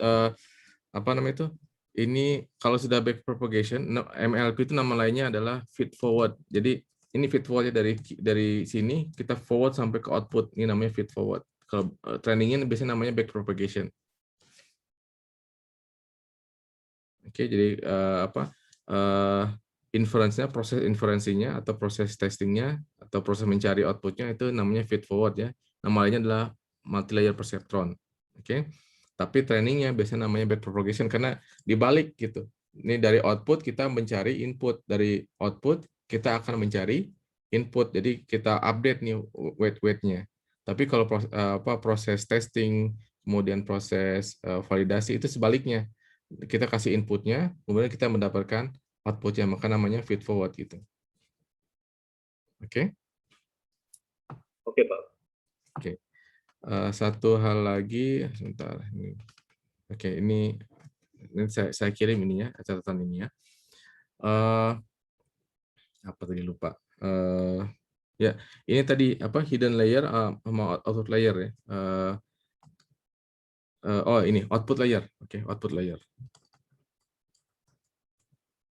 apa namanya itu? Ini kalau sudah back propagation, MLP itu nama lainnya adalah feed forward. Jadi ini feed forwardnya dari sini kita forward sampai ke output. Ini namanya feed forward. Kalau trainingnya biasanya namanya back propagation. Oke, jadi inference-nya, proses inferensinya atau proses testingnya atau proses mencari outputnya itu namanya feed forward ya. Nama lainnya adalah multi-layer perceptron. Oke. Tapi trainingnya biasanya namanya back propagation karena dibalik gitu. Ini dari output kita mencari input, dari output kita akan mencari input. Jadi kita update nih weight-nya. Tapi kalau proses testing kemudian proses validasi itu sebaliknya. Kita kasih inputnya, kemudian kita mendapatkan outputnya, maka namanya feed forward gitu. Oke? Oke Pak. Oke. Satu hal lagi, sebentar. Oke, ini saya kirim ini ya, catatan ini ya. Apa tadi lupa? Ya, ini tadi hidden layer sama output layer ya. Oh ini output layer, oke, output layer.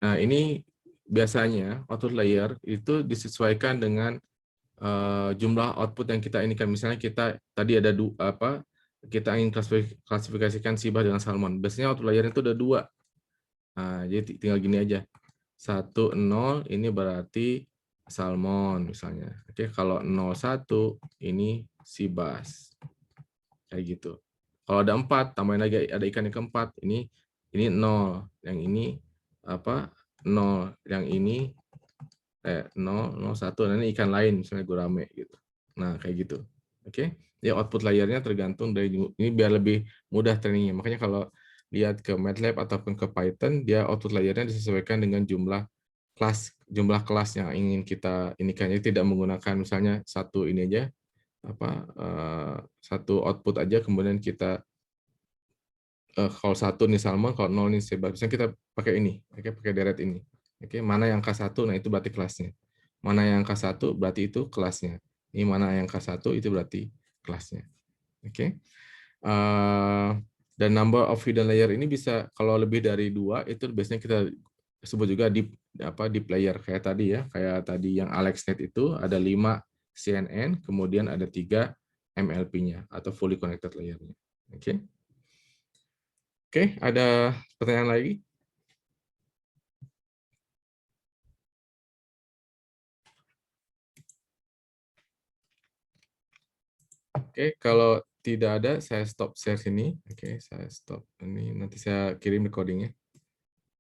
Nah ini biasanya output layer itu disesuaikan dengan jumlah output yang kita inikan. Misalnya kita tadi ada kita ingin klasifikasikan Shiba dengan salmon. Biasanya output layer itu ada 2. Nah, jadi tinggal gini aja. 1, 0 ini berarti salmon misalnya. Oke, kalau 0, 1 ini Shibas. Kayak gitu. Kalau ada 4, tambahin lagi ada ikan yang keempat. Ini 0, yang ini 0, yang ini 0, 0, 1, nah ini ikan lain misalnya gurame gitu. Nah, kayak gitu. Oke. Ya output layernya tergantung dari ini biar lebih mudah trainingnya. Makanya kalau lihat ke MATLAB ataupun ke Python, dia output layernya disesuaikan dengan jumlah kelas yang ingin kita inikan. Jadi tidak menggunakan misalnya satu ini aja satu output aja, kemudian kita kalau 1 nih salmon, kalau 0 nih Shiba. Misalnya kita pakai ini, pakai deret ini. Oke, mana yang K1, nah itu berarti kelasnya. Mana yang K1 berarti itu kelasnya. Ini mana yang K1 itu berarti kelasnya. Oke. Dan number of hidden layer ini bisa kalau lebih dari 2 itu biasanya kita sebut juga deep layer kayak tadi ya. Kayak tadi yang AlexNet itu ada 5 CNN, kemudian ada 3 MLP-nya atau fully connected layer-nya. Oke. Oke, ada pertanyaan lagi? Oke, kalau tidak ada, saya stop share sini. Oke, saya stop ini. Nanti saya kirim recordingnya.